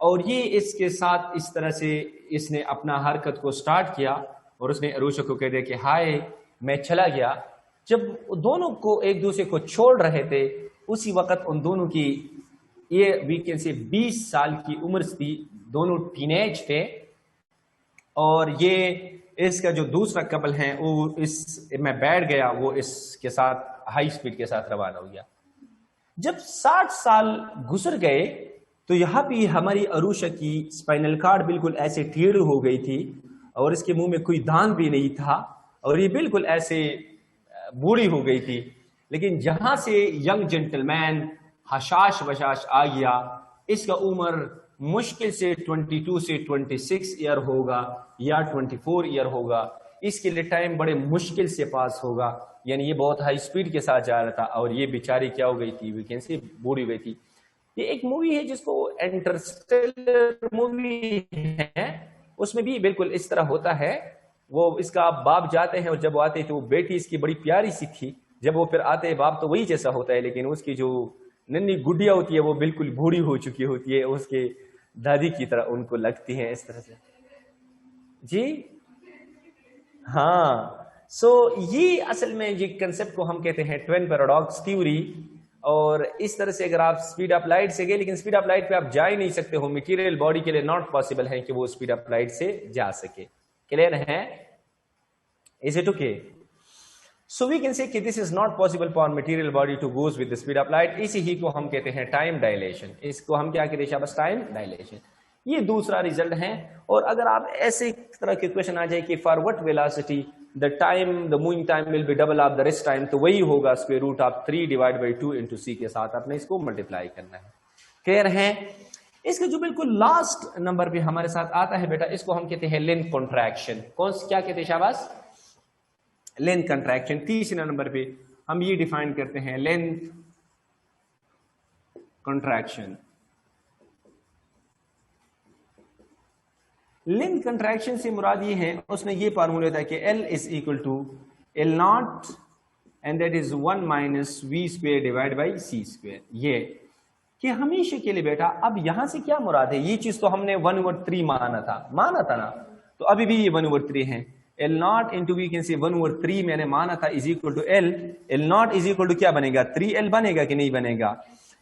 A: और ये इसके साथ इस तरह से इसने अपना हरकत को स्टार्ट किया, और उसने अरूशा को कह दिया कि हाय मैं चला गया। जब दोनों को एक दूसरे को छोड़ रहे थे, उसी वक्त उन दोनों की ये वीकेंड से 20 साल की उम्र थी, दोनों टीनेज थे, और ये इसका जो दूसरा कपल है वो इस में बैठ गया, वो इसके साथ हाई स्पीड के साथ रवाना हो गया। जब 60 साल गुजर गए तो यहाँ पे हमारी अरूशा की स्पाइनल कार्ड बिल्कुल ऐसे टेढ़ हो गई थी, और इसके मुंह में कोई दांत भी नहीं था, और ये बिल्कुल ऐसे बूढ़ी हो गई थी। लेकिन जहां से यंग जेंटलमैन हशाश बशाश आ गया, इसका उम्र मुश्किल से 22 से 26 ईयर होगा या 24 ईयर होगा, इसके लिए टाइम बड़े मुश्किल से पास होगा, यानी ये बहुत हाई स्पीड के साथ जा रहा था, और ये बेचारी क्या हो गई थी, वीकेंड से बूढ़ी हुई थी। ये एक मूवी है जिसको इंटरस्टेलर मूवी है, उसमें भी बिल्कुल इस तरह होता है, वो इसका बाप जाते हैं और जब वो आते हैं तो वो बेटी इसकी बड़ी प्यारी सी थी, जब वो फिर आते हैं बाप तो वही जैसा होता है, लेकिन उसकी जो नन्ही गुड़िया होती है वो बिल्कुल बूढ़ी हो चुकी होती है, उसके दादी की तरह उनको लगती है इस तरह से जी। हाँ, सो ये असल में ये कंसेप्ट को हम कहते हैं ट्विन पैराडॉक्स थ्योरी। और इस तरह से अगर आप स्पीड ऑफ लाइट से गए, लेकिन स्पीड ऑफ लाइट पे आप जा ही नहीं सकते हो, मटेरियल बॉडी के लिए नॉट पॉसिबल है कि वो स्पीड ऑफ लाइट से जा सके। क्लियर है? Is it okay? So we can say कि this is not possible for material body to goes with the speed of light. इसी ही को हम कहते हैं टाइम डायलेशन। इसको हम क्या कहते हैं? बस टाइम डायलेशन। ये दूसरा रिजल्ट है। और अगर आप ऐसे तरह के क्वेश्चन आ जाए कि for what velocity the time the moving time will be double of the rest time, तो वही होगा square root of 3 divide by 2 into c के साथ आपने इसको मल्टीप्लाई करना है। क्लियर है? इसके जो बिल्कुल लास्ट नंबर पे हमारे साथ आता है बेटा, इसको हम कहते हैं लेंथ कॉन्ट्रैक्शन। कौन क्या कहते हैं शाबाश? Length contraction. तीसरे नंबर पे हम ये डिफाइन करते हैं लेंथ कॉन्ट्रैक्शन। लेंथ कॉन्ट्रैक्शन से मुराद ये है, उसने ये फार्मूला था कि L is equal to L not and that is 1 minus v square divide by c square. ये कि हमेशा के लिए बेटा, अब यहां से क्या मुराद है, ये चीज तो हमने 1/3 माना था ना, तो अभी भी ये 1/3 है। L not into we can say 1/3 मैंने माना था is equal to L, L not is equal to क्या बनेगा, 3L बनेगा कि नहीं बनेगा।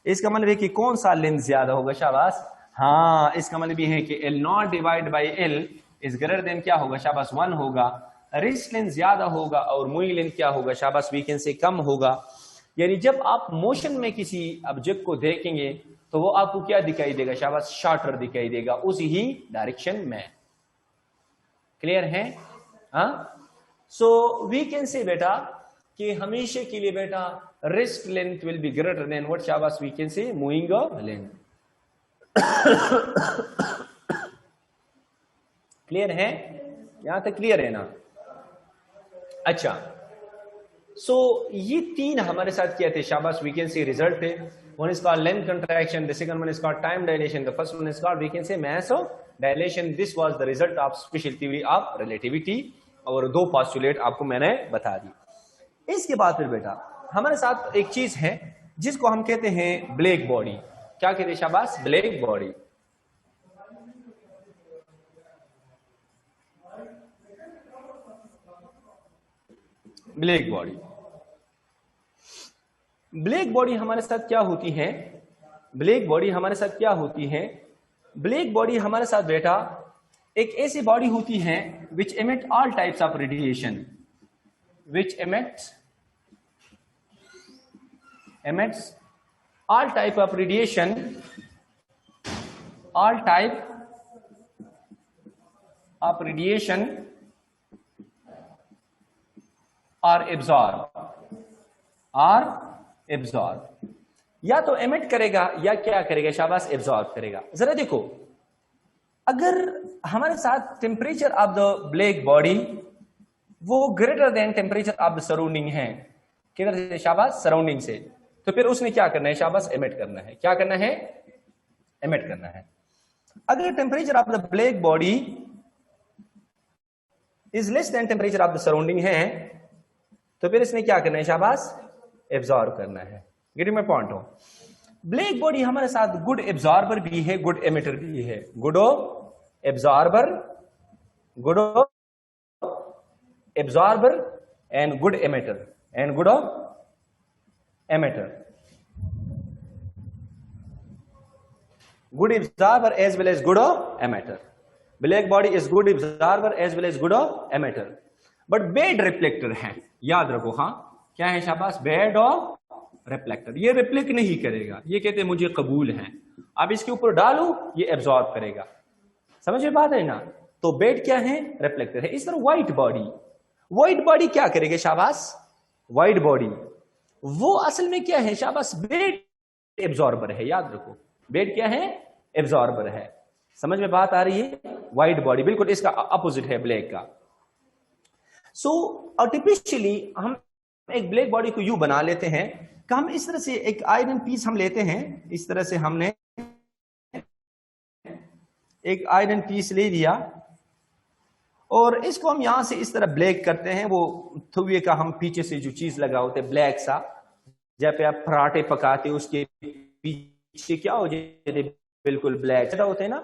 A: इसका मतलब है कि कौन सा लेंथ ज्यादा होगा, शाबाश, हाँ, इसका मतलब ये है कि L not divide by L is greater than क्या होगा, शाबाश, 1 होगा। रिस्ट लेंथ ज्यादा होगा और मूविंग लेंथ क्या होगा, शाबाश, वी कैन से कम होगा। यानी जब आप मोशन में किसी ऑब्जेक्ट को देखेंगे तो वो आपको क्या दिखाई देगा, शाबाश, शॉर्टर दिखाई देगा उसी ही डायरेक्शन में। क्लियर है? हाँ, सो वी कैन से बेटा कि हमेशा के लिए बेटा rest length will be greater than what, शाबाश, we can say moving length. Clear है? यहां तक क्लियर है ना? अच्छा, सो ये तीन हमारे साथ क्या थे, शाबाश, वी कैन से रिजल्ट थे। One is called length contraction, the second one is called time dilation, the first one is called we can say mass of dilation. This was the result of special theory of relativity, और 2 postulate आपको मैंने बता दी। इसके बाद फिर बेटा हमारे साथ एक चीज है जिसको हम कहते हैं ब्लैक बॉडी। क्या कहते हैं, शाबाश, black body. Black body, black body हमारे साथ क्या होती है, ब्लैक बॉडी हमारे साथ क्या होती है, ब्लैक बॉडी हमारे साथ बेटा एक ऐसी बॉडी होती है which emit all types of radiation, which emits all type of radiation, all type of radiation are absorb, या तो एमिट करेगा या क्या करेगा, शाबाश, एब्जॉर्ब करेगा। जरा देखो, अगर हमारे साथ temperature of the black body वो greater than temperature of the surrounding है, किधर से, शाबाश, सराउंडिंग से, तो फिर उसने क्या करना है, शाबाश, एमिट करना है। क्या करना है, एमिट करना है। अगर temperature of the black body is less than temperature of the surrounding है, तो फिर इसने क्या करना है, शाबाश, एब्जॉर्ब करना है। गेटिंग माय पॉइंट हो? ब्लैक बॉडी हमारे साथ गुड एब्जॉर्बर भी है, गुड एमिटर भी है। Good absorber and good emitter, good absorber as well as good emitter. Black body is good absorber as well as good emitter, but bad reflector है, याद रखो। हाँ, क्या है, शाबाश, bad रिफ्लेक्टर, ये रिफ्लेक्ट नहीं करेगा, ये कहते हैं मुझे कबूल है, अब इसके ऊपर डालो ये एब्जॉर्ब करेगा। समझ में बात है ना? तो बेड क्या है, रिफ्लेक्टर है। इस तरह व्हाइट बॉडी क्या करेगा, शाबाश, व्हाइट बॉडी वो असल में क्या है, शाबाश, बेड एब्जॉर्बर है। याद रखो, बेड क्या है, एब्जॉर्बर है। समझ में बात आ रही है? व्हाइट बॉडी बिल्कुल इसका अपोजिट है ब्लैक का। सो आर्टिफिशियली हम एक ब्लैक बॉडी को यूं बना लेते हैं कि हम इस तरह से एक आयरन पीस हम लेते हैं, इस तरह से हमने एक आयरन पीस ले लिया और इसको हम यहां से इस तरह ब्लैक करते हैं। वो थुए का हम पीछे से जो चीज लगा होते हैं ब्लैक सा, जब पे आप पराठे पकाते उसके पीछे क्या हो जाते, बिल्कुल ब्लैक होते हैं ना,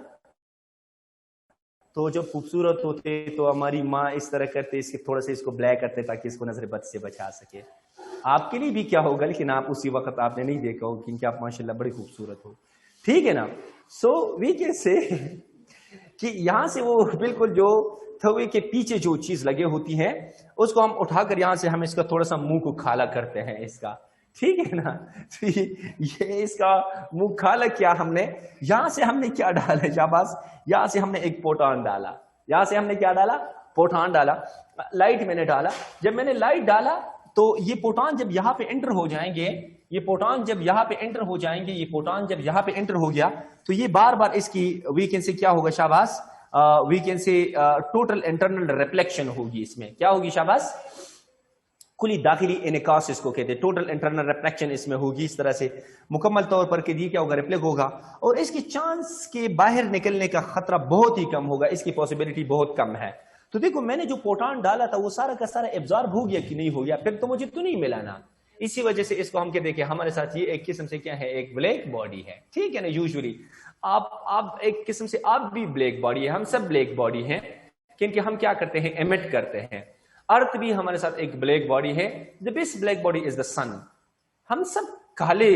A: तो जब खूबसूरत होते तो हमारी माँ इस तरह करते, इसके थोड़ा सा इसको ब्लैक करते ताकि इसको नजर बद से बचा सके। आपके लिए भी क्या होगा, लेकिन आप उसी वक्त आपने नहीं देखा हो, क्योंकि आप माशाल्लाह बड़ी खूबसूरत हो, ठीक है ना। सो वी कैन से कि यहां से वो बिल्कुल जो तवे के पीछे जो चीज लगे होती है उसको हम उठाकर यहां से हम इसका थोड़ा सा मुंह को खाला करते हैं इसका, ठीक है ना। तो ये इसका मुंह खाला किया हमने, यहां से हमने क्या डाला, शाबाश, यहां से हमने एक प्रोटॉन डाला, यहां से हमने क्या डाला, प्रोटॉन डाला, लाइट मैंने डाला। जब मैंने लाइट डाला तो ये प्रोटॉन जब यहां पे एंटर हो जाएंगे, ये प्रोटॉन जब यहां पे एंटर हो जाएंगे, ये प्रोटॉन जब यहां पे एंटर हो गया तो ये बार बार इसकी वी कैन से क्या होगा, शाबाश, we can say total internal reflection होगी। इसमें क्या होगी, शाबाश, कुली दाखिली इनकास इसको कहते हैं, टोटल इंटरनल रिफ्लेक्शन इसमें होगी। इस तरह से मुकम्मल तौर पर कि क्या होगा, रिफ्लेक्ट होगा और इसके चांस के बाहर निकलने का खतरा बहुत ही कम होगा, इसकी पॉसिबिलिटी बहुत कम है। तो देखो मैंने जो प्रोटॉन डाला था वो सारा का सारा एब्जॉर्ब हो गया कि नहीं हो गया, फिर तो मुझे तो नहीं मिला ना, इसी वजह से इसको हम क्या देखें, हमारे साथ ये एक किस्म से क्या है, एक ब्लैक बॉडी है, ठीक है ना। यूजुअली आप एक किस्म से आप भी ब्लैक बॉडी है, हम सब ब्लैक बॉडी हैं, क्योंकि हम क्या करते हैं, एमिट करते हैं। अर्थ भी हमारे साथ एक ब्लैक बॉडी है। The best black body is the sun. हम सब काले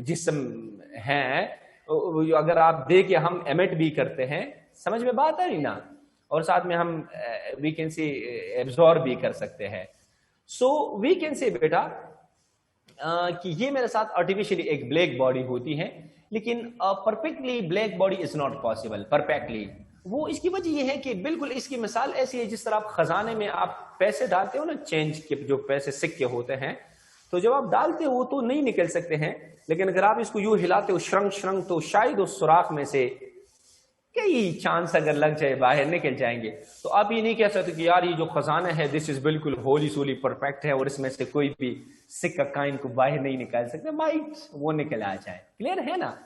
A: जिस्म हैं, अगर आप देखें हम एमिट भी करते हैं, समझ में बात है ना, और साथ में हम वी कैन से एब्जॉर्ब भी कर सकते हैं। सो वी कैन से बेटा कि ये मेरे साथ आर्टिफिशियली एक ब्लैक बॉडी होती है, लेकिन perfectly black body is not possible perfectly. वो इसकी वजह ये है कि बिल्कुल इसकी मिसाल ऐसी है, जिस तरह आप खजाने में आप पैसे डालते हो ना, चेंज के जो पैसे सिक्के होते हैं, तो जब आप डालते हो तो नहीं निकल सकते हैं, लेकिन अगर आप इसको यूं हिलाते हो श्रंग श्रंग, तो शायद उस सुराख में से कई चांस अगर लग जाए बाहर निकल जाएंगे। तो आप ये नहीं कह सकते कि यार ये जो खजाना है दिस इज बिल्कुल होली सोली परफेक्ट है और इसमें से कोई भी सिक्का काइन को बाहर नहीं निकाल सकते, माइट वो निकल आ जाए। क्लियर है ना।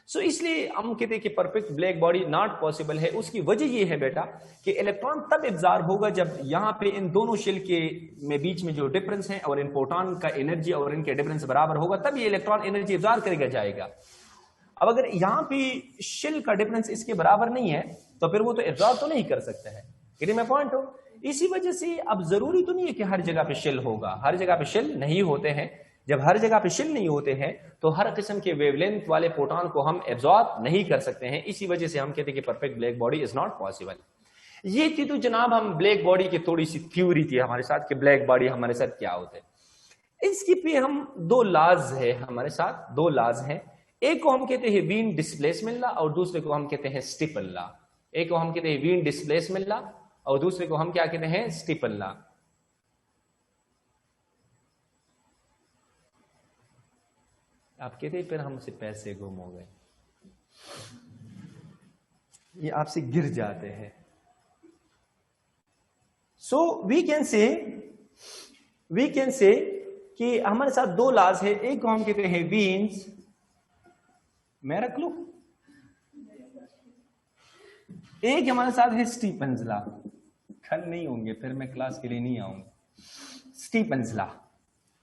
A: सो इसलिए हम कहते हैं कि perfect black body not possible है। उसकी वजह ये है बेटा कि इलेक्ट्रॉन तब एब्जॉर्ब होगा जब यहां पे इन दोनों शेल के में बीच में जो डिफरेंस है और इन प्रोटॉन का एनर्जी और इनके डिफरेंस बराबर होगा, तब ये इलेक्ट्रॉन एनर्जी एब्जॉर्ब करेगा जाएगा। अब अगर यहां पे शेल का डिफरेंस इसके बराबर नहीं है तो फिर वो तो एब्जॉर्ब तो नहीं कर सकता है। यदि मैं पॉइंट हूं, इसी वजह से अब जरूरी तो नहीं है कि हर जगह पे शेल होगा, हर जगह पे शेल नहीं होते हैं। जब हर जगह पे शेल नहीं होते हैं तो हर किस्म के वेवलेंथ वाले प्रोटॉन को हम एब्जॉर्ब नहीं कर सकते हैं। इसी वजह से हम कहते हैं कि perfect black body is not possible. ये थी तो जनाब हम ब्लैक बॉडी की थोड़ी सी थ्योरी थी हमारे साथ कि ब्लैक बॉडी हमारे साथ क्या होते हैं। इसकी पे हम दो लॉज है हमारे साथ, दो लॉज हैं। एक को हम कहते हैं वीन डिस्प्लेसमेंट लॉ और दूसरे को हम कहते हैं स्टीफन लॉ। एक को हम कहते हैं वीन डिस्प्लेसमेंट लॉ और दूसरे को हम क्या कहते हैं, स्टीफन लॉ। आप कहते हैं फिर हमसे पैसे गुम हो गए, ये आपसे गिर जाते हैं। सो वी कैन से कि हमारे साथ दो लॉज है। एक को हम कहते हैं वीन्स, मैं रख लू, एक हमारे साथ है स्टीफन्स लॉ। कल नहीं होंगे फिर मैं क्लास के लिए नहीं आऊंगा। स्टीफन्स लॉ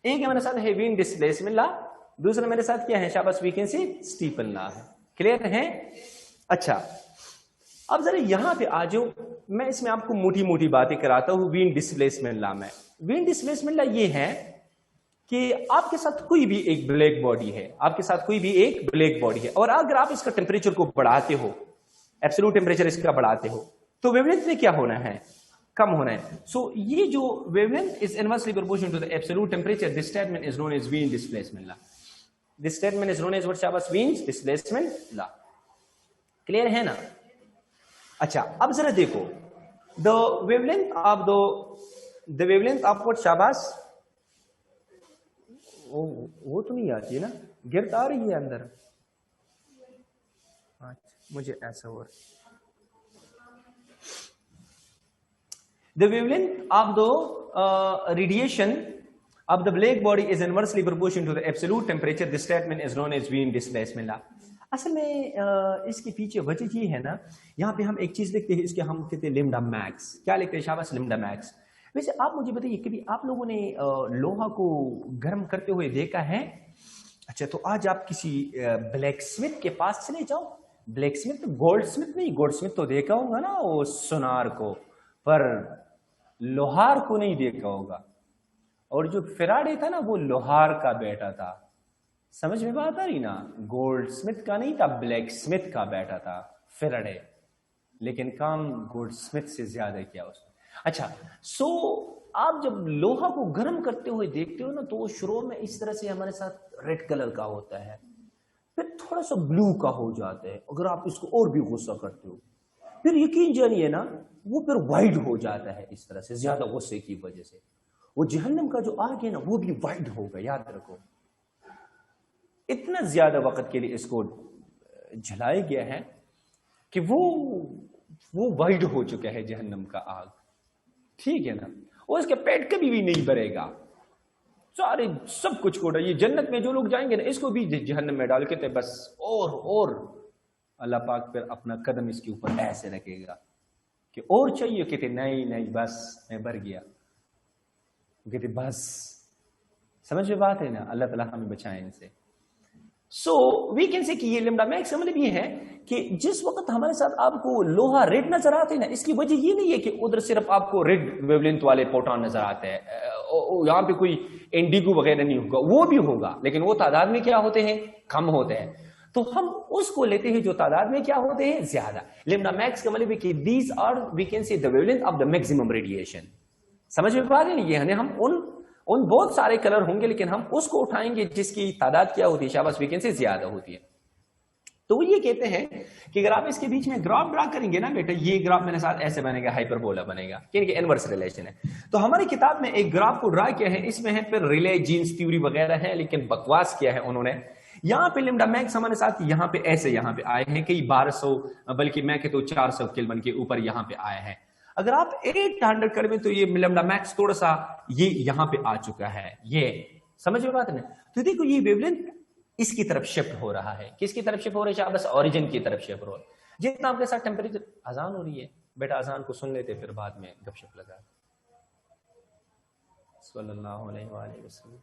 A: एक हमारे साथ है वीन डिस्प्लेसमेंट लॉ, दूसरा मेरे साथ क्या है शाबाश we can say Stefan law है। क्लियर है। अच्छा अब जरा यहां पे आ जाओ, मैं इसमें आपको मोटी मोटी बातें कराता हूं वीन डिस्प्लेसमेंट लॉ में। वीन डिस्प्लेसमेंट लॉ ये है कि आपके साथ कोई भी एक ब्लैक बॉडी है, आपके साथ कोई भी एक ब्लैक बॉडी है, और अगर आप इसका टेम्परेचर को बढ़ाते हो, एब्सोल्यूट टेम्परेचर इसका बढ़ाते हो, तो वेवलेंथ में क्या होना है, कम होना है। सो ये जो wavelength is inversely proportional to the absolute temperature, this statement is known as Wien displacement law. This statement is known as what शाबाश, वीन डिस्प्लेसमेंट लॉ। क्लियर है ना। अच्छा अब जरा देखो द वेवलेंथ ऑफ व्हाट शाबाश, वो तो नहीं आती है ना, गिरत आ रही है अंदर। अच्छा मुझे ऐसा हो रहा है। The wavelength of the radiation of the black body is inversely proportional to the absolute temperature. This statement is known as Wien displacement law. असल में इसके पीछे वजह ये है ना, यहाँ पे हम एक चीज लिखते हैं, इसके हम कहते हैं लिम्डा मैक्स। क्या लिखते हैं शाबाश, लिम्डा मैक्स। वैसे आप मुझे बताइए कभी आप लोगों ने लोहा को गर्म करते हुए देखा है? अच्छा तो आज आप किसी ब्लैक स्मिथ के पास चले जाओ। ब्लैक स्मिथ, गोल्ड स्मिथ नहीं, गोल्ड स्मिथ तो देखा होगा ना वो सुनार को, पर लोहार को नहीं देखा होगा। और जो फेराडे था ना वो लोहार का बेटा था। समझ में बात आ रही ना, गोल्ड स्मिथ का नहीं था, ब्लैक स्मिथ का बेटा था फेराडे, लेकिन काम गोल्ड स्मिथ से ज्यादा किया उसने। अच्छा सो आप जब लोहा को गर्म करते हुए देखते हो ना, तो वो शुरू में इस तरह से हमारे साथ रेड कलर का होता है, फिर थोड़ा सा ब्लू का हो जाता है। अगर आप इसको और भी गुस्सा करते हो, फिर यकीन जानिए ना वो फिर वाइड हो जाता है इस तरह से, ज्यादा गुस्से की वजह से। वो जहन्नम का जो आग है ना वो भी वाइड होगा, याद रखो। इतना ज्यादा वक्त के लिए इसको जलाया गया है कि वो वाइड हो चुका है जहन्नम का आग, ठीक है ना। और इसका पेट कभी भी नहीं भरेगा, सारे सब कुछ कोड़ा। ये जन्नत में जो लोग जाएंगे ना, इसको भी जहन्नम में डाल के थे बस, और अल्लाह पाक फिर अपना कदम इसके ऊपर ऐसे रखेगा कि और चाहिए, कहते नहीं नहीं बस मैं भर गया, कहते बस समझ में बात है ना, अल्लाह ताला हमें बचाए इनसे। सो वी कैन से कि ये लिम्डा मैक्स का मतलब ये है कि जिस वक्त हमारे साथ आपको लोहा रेड नजर आते हैं ना, इसकी वजह ये नहीं है कि उधर सिर्फ आपको रेड वेवलेंथ वाले प्रोटॉन नजर आते हैं, यहां पे कोई इंडिगो वगैरह नहीं होगा, वो भी होगा लेकिन वो तादाद में क्या होते हैं, कम होते हैं। तो हम उसको लेते हैं जो तादाद में क्या होते हैं, ज्यादा। लिम्डा मैक्स का मतलब है कि these are we can say the wavelength of the maximum radiation. समझ में पा रहे हैं, ये हम उन बहुत सारे कलर होंगे लेकिन हम उसको उठाएंगे जिसकी तादाद क्या होती है, शाबाश वी कैन से ज्यादा होती है। तो ये कहते हैं कि अगर आप इसके बीच में ग्राफ ड्रा करेंगे ना बेटा, ये ग्राफ मेरे साथ ऐसे बनेगा, हाइपरबोला बनेगा, यानी कि इनवर्स रिलेशन है। तो हमारी किताब में एक ग्राफ को ड्रा किया है, इसमें है फिर रिले जीन्स थ्योरी वगैरह है, लेकिन बकवास किया है उन्होंने। यहां पे लिम्डा मैक्स हमारे साथ यहाँ पे ऐसे यहाँ पे आए हैं कई 1200 बल्कि मैं कहता हूं 400 केल्विन के ऊपर यहाँ पे आए हैं। अगर आप 800 करें तो ये लिम्डा मैक्स थोड़ा सा ये यहां पे आ चुका है, ये समझ में बात है ना। तो देखो ये वेवलेंथ इसकी तरफ शिफ्ट हो रहा है, किसकी तरफ शिफ्ट हो रहा है, बस ओरिजिन की तरफ शिफ्ट हो रहा है। जितना आपके साथ टेम्परेचर, अजान हो रही है बेटा, अजान को सुन लेते फिर बाद में गपशप लगा। सल्लल्लाहु अलैहि वसल्लम।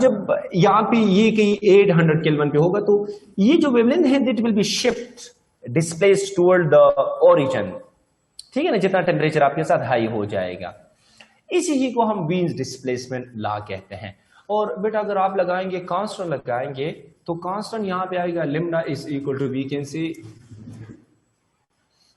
A: जब यहां पे ये कहीं 800 केल्विन पे होगा तो ये जो वेवलेंथ है that will B shift displace toward the origin, ठीक है ना, जितना टेम्परेचर आपके साथ हाई हो जाएगा। इसी चीज को हम वीन्स डिस्प्लेसमेंट लॉ कहते हैं। और बेटा अगर आप लगाएंगे कांस्टेंट लगाएंगे तो कांस्टेंट यहां पे आएगा lambda is equal to we can say,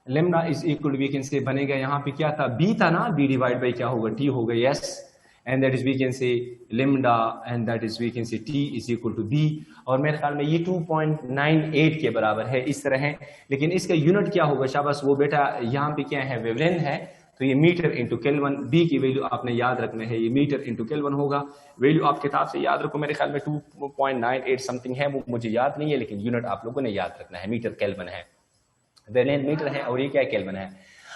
A: lambda is equal to we can say बनेगा यहां पे क्या था, बी था ना, बी डिवाइड बाई क्या होगा, टी होगा, yes, and that is we can say lambda and that is we can say t is equal to b. और मेरे ख्याल में ये 2.98 के बराबर है, इस तरह है। लेकिन इसका यूनिट क्या होगा शाबाश, वो बेटा यहाँ पे क्या है, वेवलेंथ है, तो ये मीटर इंटू केल्विन, बी की वैल्यू आपने याद रखना है, ये मीटर इंटू केल्विन होगा। वैल्यू आप किताब से याद रखो, मेरे ख्याल में 2.98 समथिंग है, वो मुझे याद नहीं है, लेकिन यूनिट आप लोगों ने याद रखना है, मीटर केल्विन है, वेवलेंथ मीटर है और ये क्या केल्विन है।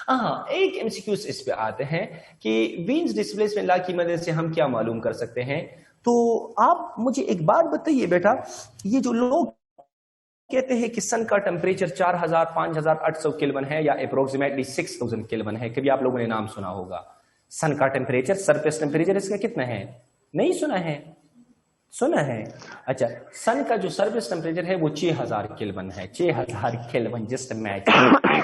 A: हाँ, एक एमसीक्यूज इस पे आते हैं कि वीन्स डिस्प्लेसमेंट लॉ की मदद से हम क्या मालूम कर सकते हैं। तो आप मुझे एक बात बताइए बेटा, ये जो लोग कहते हैं कि सन का टेम्परेचर 4000 5800 केल्विन है या अप्रोक्सीमेटली 6000 केल्विन है, कभी आप लोगों ने नाम सुना होगा। सन का टेम्परेचर, सरफेस टेम्परेचर इसका कितना है, नहीं सुना है, सुना है, अच्छा। सन का जो सरफेस टेम्परेचर है वो 6000 केल्विन है, 6000 केल्विन, जस्ट इमेजिन।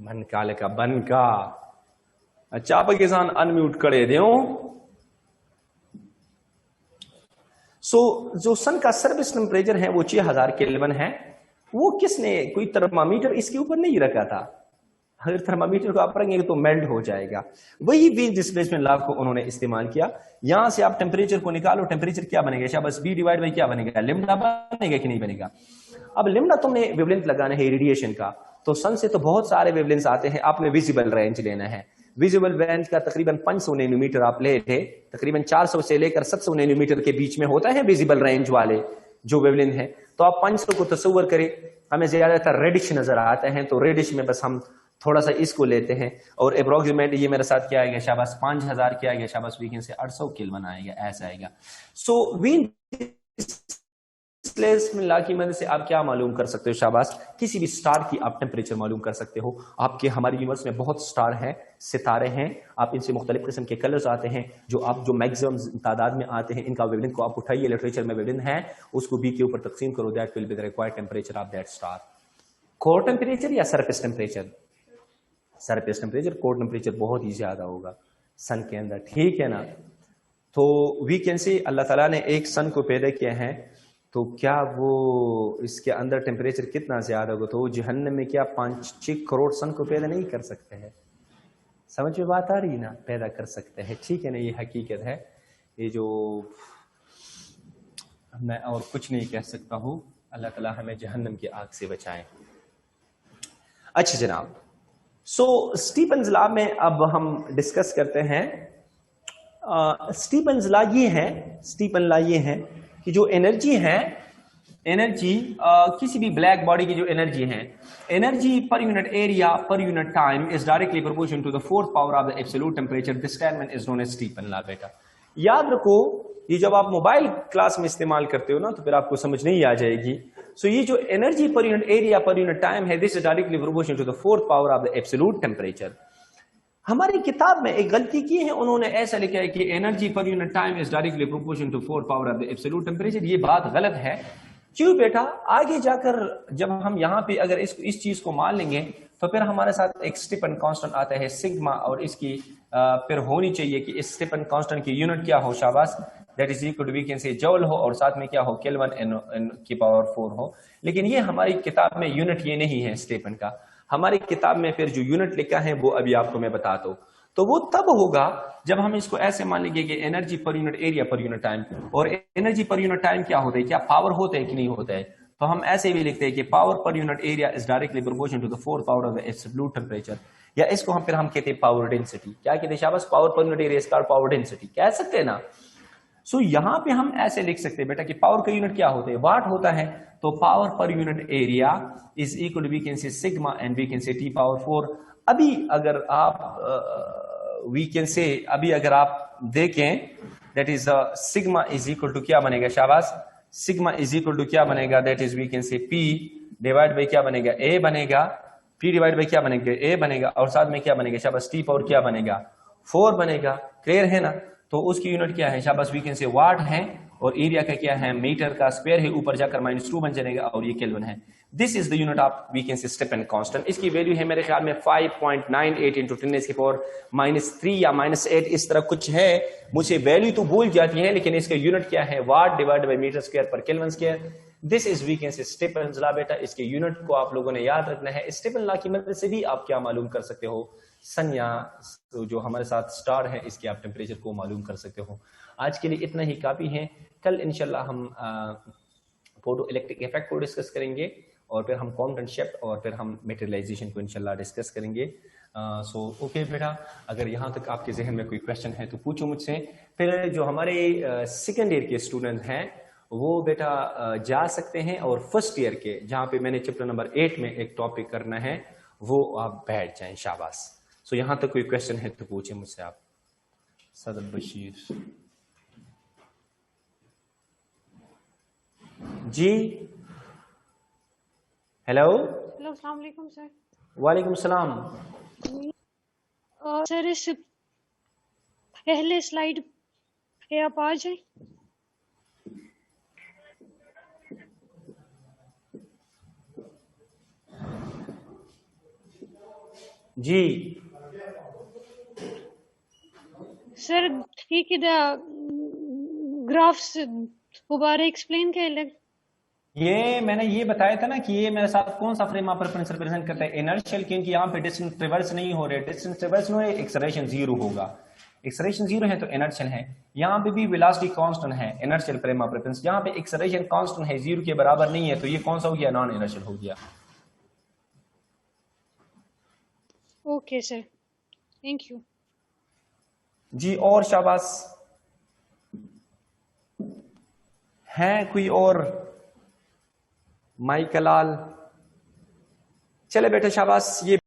A: बनका लेका बनका। अच्छा आप किसान अनम्यूट करे दो। जो सन का सर्विस टेम्परेचर है वो 6000 केल्विन है। वो किसने, कोई थर्मामीटर इसके ऊपर नहीं रखा था, अगर थर्मामीटर को आप रखेंगे तो मेल्ट हो जाएगा। वही वीन डिस्प्लेसमेंट लॉ को उन्होंने इस्तेमाल किया। यहां से आप टेम्परेचर को निकालो, टेम्परेचर क्या बनेगा शाबाश, बी डिवाइड बाई क्या बनेगा, लिम्डा बनेगा कि नहीं बनेगा। अब लिम्डा तुमने वेवलेंथ लगाना है रेडिएशन का, तो सन से तो बहुत सारे वेवलेंथ आते हैं, आपने विजिबल रेंज लेना है। विजिबल रेंज का तकरीबन 500 नैनोमीटर आप ले थे, तकरीबन 400 से लेकर 700 नैनोमीटर के बीच में होता है विजिबल रेंज वाले जो वेवलेंथ है। तो आप 500 को तस्वर करें, हमें ज्यादातर रेडिश नजर आते हैं, तो रेडिश में बस हम थोड़ा सा इसको लेते हैं और अप्रोक्सीमेट ये मेरे साथ क्या आएगा शाबाश 5000 क्या आएगा शाबाश, वीकेंड से 800 केल्विन आएगा, ऐसा आएगा। सो वीन डिस्प्लेसमेंट लॉ की मदद से आप क्या मालूम कर सकते हो शाबाश, किसी भी स्टार की आप टेम्परेचर मालूम कर सकते हो। आपके हमारे यूनिवर्स में बहुत स्टार हैं, सितारे हैं, आप इनसे मुख्तलिफ किस्म के कलर्स आते हैं जो मैक्सिमम तादाद में आते हैं। इनका वेवलेंथ को आप उठाइए, लिटरेचर में वेवलेंथ है, उसको बी के ऊपर तकसीम करो, that will be the required temperature of that star. Core temperature या surface temperature, surface temperature, core temperature बहुत ही ज्यादा होगा सन के अंदर, ठीक है ना। तो वी कैन से अल्लाह ताला ने एक सन को पैदा किया है, तो क्या वो इसके अंदर टेम्परेचर कितना ज्यादा होगा, तो वो जहन्नम में क्या 5-6 करोड़ सन को पैदा नहीं कर सकते हैं। समझ में बात आ रही ना, पैदा कर सकते हैं, ठीक है ना, ये हकीकत है। ये जो मैं और कुछ नहीं कह सकता हूं, अल्लाह ताला हमें जहन्नम की आग से बचाएं। अच्छा जनाब, सो स्टीफन्स लॉ में अब हम डिस्कस करते हैं। स्टीफन्स लॉ ये है, स्टीफन लॉ ये है कि जो एनर्जी है एनर्जी किसी भी ब्लैक बॉडी की जो एनर्जी है, एनर्जी पर यूनिट एरिया पर unit time is directly proportional to the fourth power of the absolute temperature. This statement is known as Stefan law. बेटा याद रखो, ये जब आप मोबाइल क्लास में इस्तेमाल करते हो ना तो फिर आपको समझ नहीं आ जाएगी। सो ये जो एनर्जी पर यूनिट एरिया पर यूनिट टाइम है, this is directly proportional to the fourth power of the absolute temperature. हमारी किताब में एक गलती की है, उन्होंने ऐसा लिखा है कि एनर्जी पर unit time is directly proportional to fourth power of the absolute temperature. ये बात गलत है। क्यों बेटा? आगे जाकर जब हम यहां पे अगर इस चीज को मान लेंगे तो फिर हमारे साथ एक स्टीफन कांस्टेंट आता है सिग्मा, और इसकी फिर होनी चाहिए कि इस स्टीफन कांस्टेंट की यूनिट क्या हो, शाबाश, that is equal to we can say joule हो, और साथ में क्या हो, केल्विन एन की पावर 4 हो। लेकिन ये हमारी किताब में यूनिट ये नहीं है स्टीफन का। हमारी किताब में फिर जो यूनिट लिखा है वो अभी आपको मैं बताता हूं। तो वो तब होगा जब हम इसको ऐसे मान लेंगे कि एनर्जी पर यूनिट एरिया पर यूनिट टाइम, और एनर्जी पर यूनिट टाइम क्या होता है, क्या पावर होता है कि नहीं होता है। तो हम ऐसे भी लिखते हैं कि पावर पर unit area is directly proportional to the fourth power of the absolute temperature, या इसको हम कहते हैं पावर डेंसिटी। क्या कहते हैं शाबाश? पावर पर यूनिट एरिया इसका पावर डेंसिटी कह सकते हैं ना। सो यहां पे हम ऐसे लिख सकते हैं बेटा कि पावर का यूनिट क्या होता है, वाट होता है। तो पावर पर unit area is equal to we can say sigma and we can say T power 4। अभी अगर आप वी कैन से अभी अगर आप देखें, that is sigma is equal to क्या बनेगा, शाबाश, सिग्मा इज इक्वल टू क्या बनेगा, that is we can say P divide by क्या बनेगा, ए बनेगा, पी डिवाइड बाई क्या बनेगा, ए बनेगा, और साथ में क्या बनेगा, शाबाश, टी पावर क्या बनेगा, 4 बनेगा। क्लियर है ना। तो उसकी यूनिट क्या है, शाबाश, वी कैन से वाट है, और एरिया का क्या है, मीटर का स्क्वायर है, ऊपर जाकर -2 बन जाएगा, और ये केल्विन है। This is the unit of we can say Stefan constant. इसकी वैल्यू है मेरे ख्याल में 5.98 इंटू 10 की पावर -3 या -8 इस तरह कुछ है। मुझे वैल्यू तो भूल जाती है, लेकिन इसका यूनिट क्या है, watt divide by metre square पर kelvin square. This is we can say Stefan law. बेटा इसके यूनिट को आप लोगों ने याद रखना है। स्टीफन लॉ की मदद से भी आप क्या मालूम कर सकते हो, सन या जो हमारे साथ स्टार है इसके आप टेम्परेचर को मालूम कर सकते हो। आज के लिए इतना ही काफी है। कल इंशाल्लाह हम फोटो इलेक्ट्रिक इफेक्ट को डिस्कस करेंगे, और फिर हम क्वांटम शिफ्ट, और फिर हम मटेरियलाइजेशन को इंशाल्लाह डिस्कस करेंगे। सो ओके बेटा, अगर यहाँ तक आपके जहन में कोई क्वेश्चन है तो पूछो मुझसे। फिर जो हमारे सेकेंड ईयर के स्टूडेंट हैं वो बेटा जा सकते हैं, और फर्स्ट ईयर के जहाँ पे मैंने चैप्टर नंबर 8 में एक टॉपिक करना है वो आप बैठ जाएं, शाबाश। सो यहाँ तक कोई क्वेश्चन है तो पूछे मुझसे आप। सदर बशीर जी, हेलो।
B: हेलो, अस्सलाम वालेकुम सर।
A: वालेकुम सलाम।
B: सर इस पहले स्लाइड पे आप आ जाए।
A: जी
B: सर ठीक है, ग्राफ्स दोबारा एक्सप्लेन कर लग।
A: ये मैंने ये बताया था ना कि ये मेरे साथ कौन सा फ्रेम ऑफ रेफरेंस रिप्रेजेंट करता है, इनर्शियल, क्योंकि यहाँ पे डिस्टेंस ट्रेवर्स नहीं हो रहे, डिस्टेंस ट्रेवर्स में एक्सेलरेशन 0 होगा। एक्सेलरेशन 0 है तो इनर्शियल है। यहाँ पे भी वेलोसिटी कांस्टेंट है, इनर्शियल फ्रेम ऑफ रेफरेंस। यहाँ पे एक्सेलरेशन कांस्टेंट है, 0 के बराबर नहीं है, तो ये कौन सा हो गया, नॉन इनर्शियल हो गया।
B: ओके सर, थैंक यू
A: जी। और शाबाश, है कोई और? माइकलाल, चले बेटे शाबाश। ये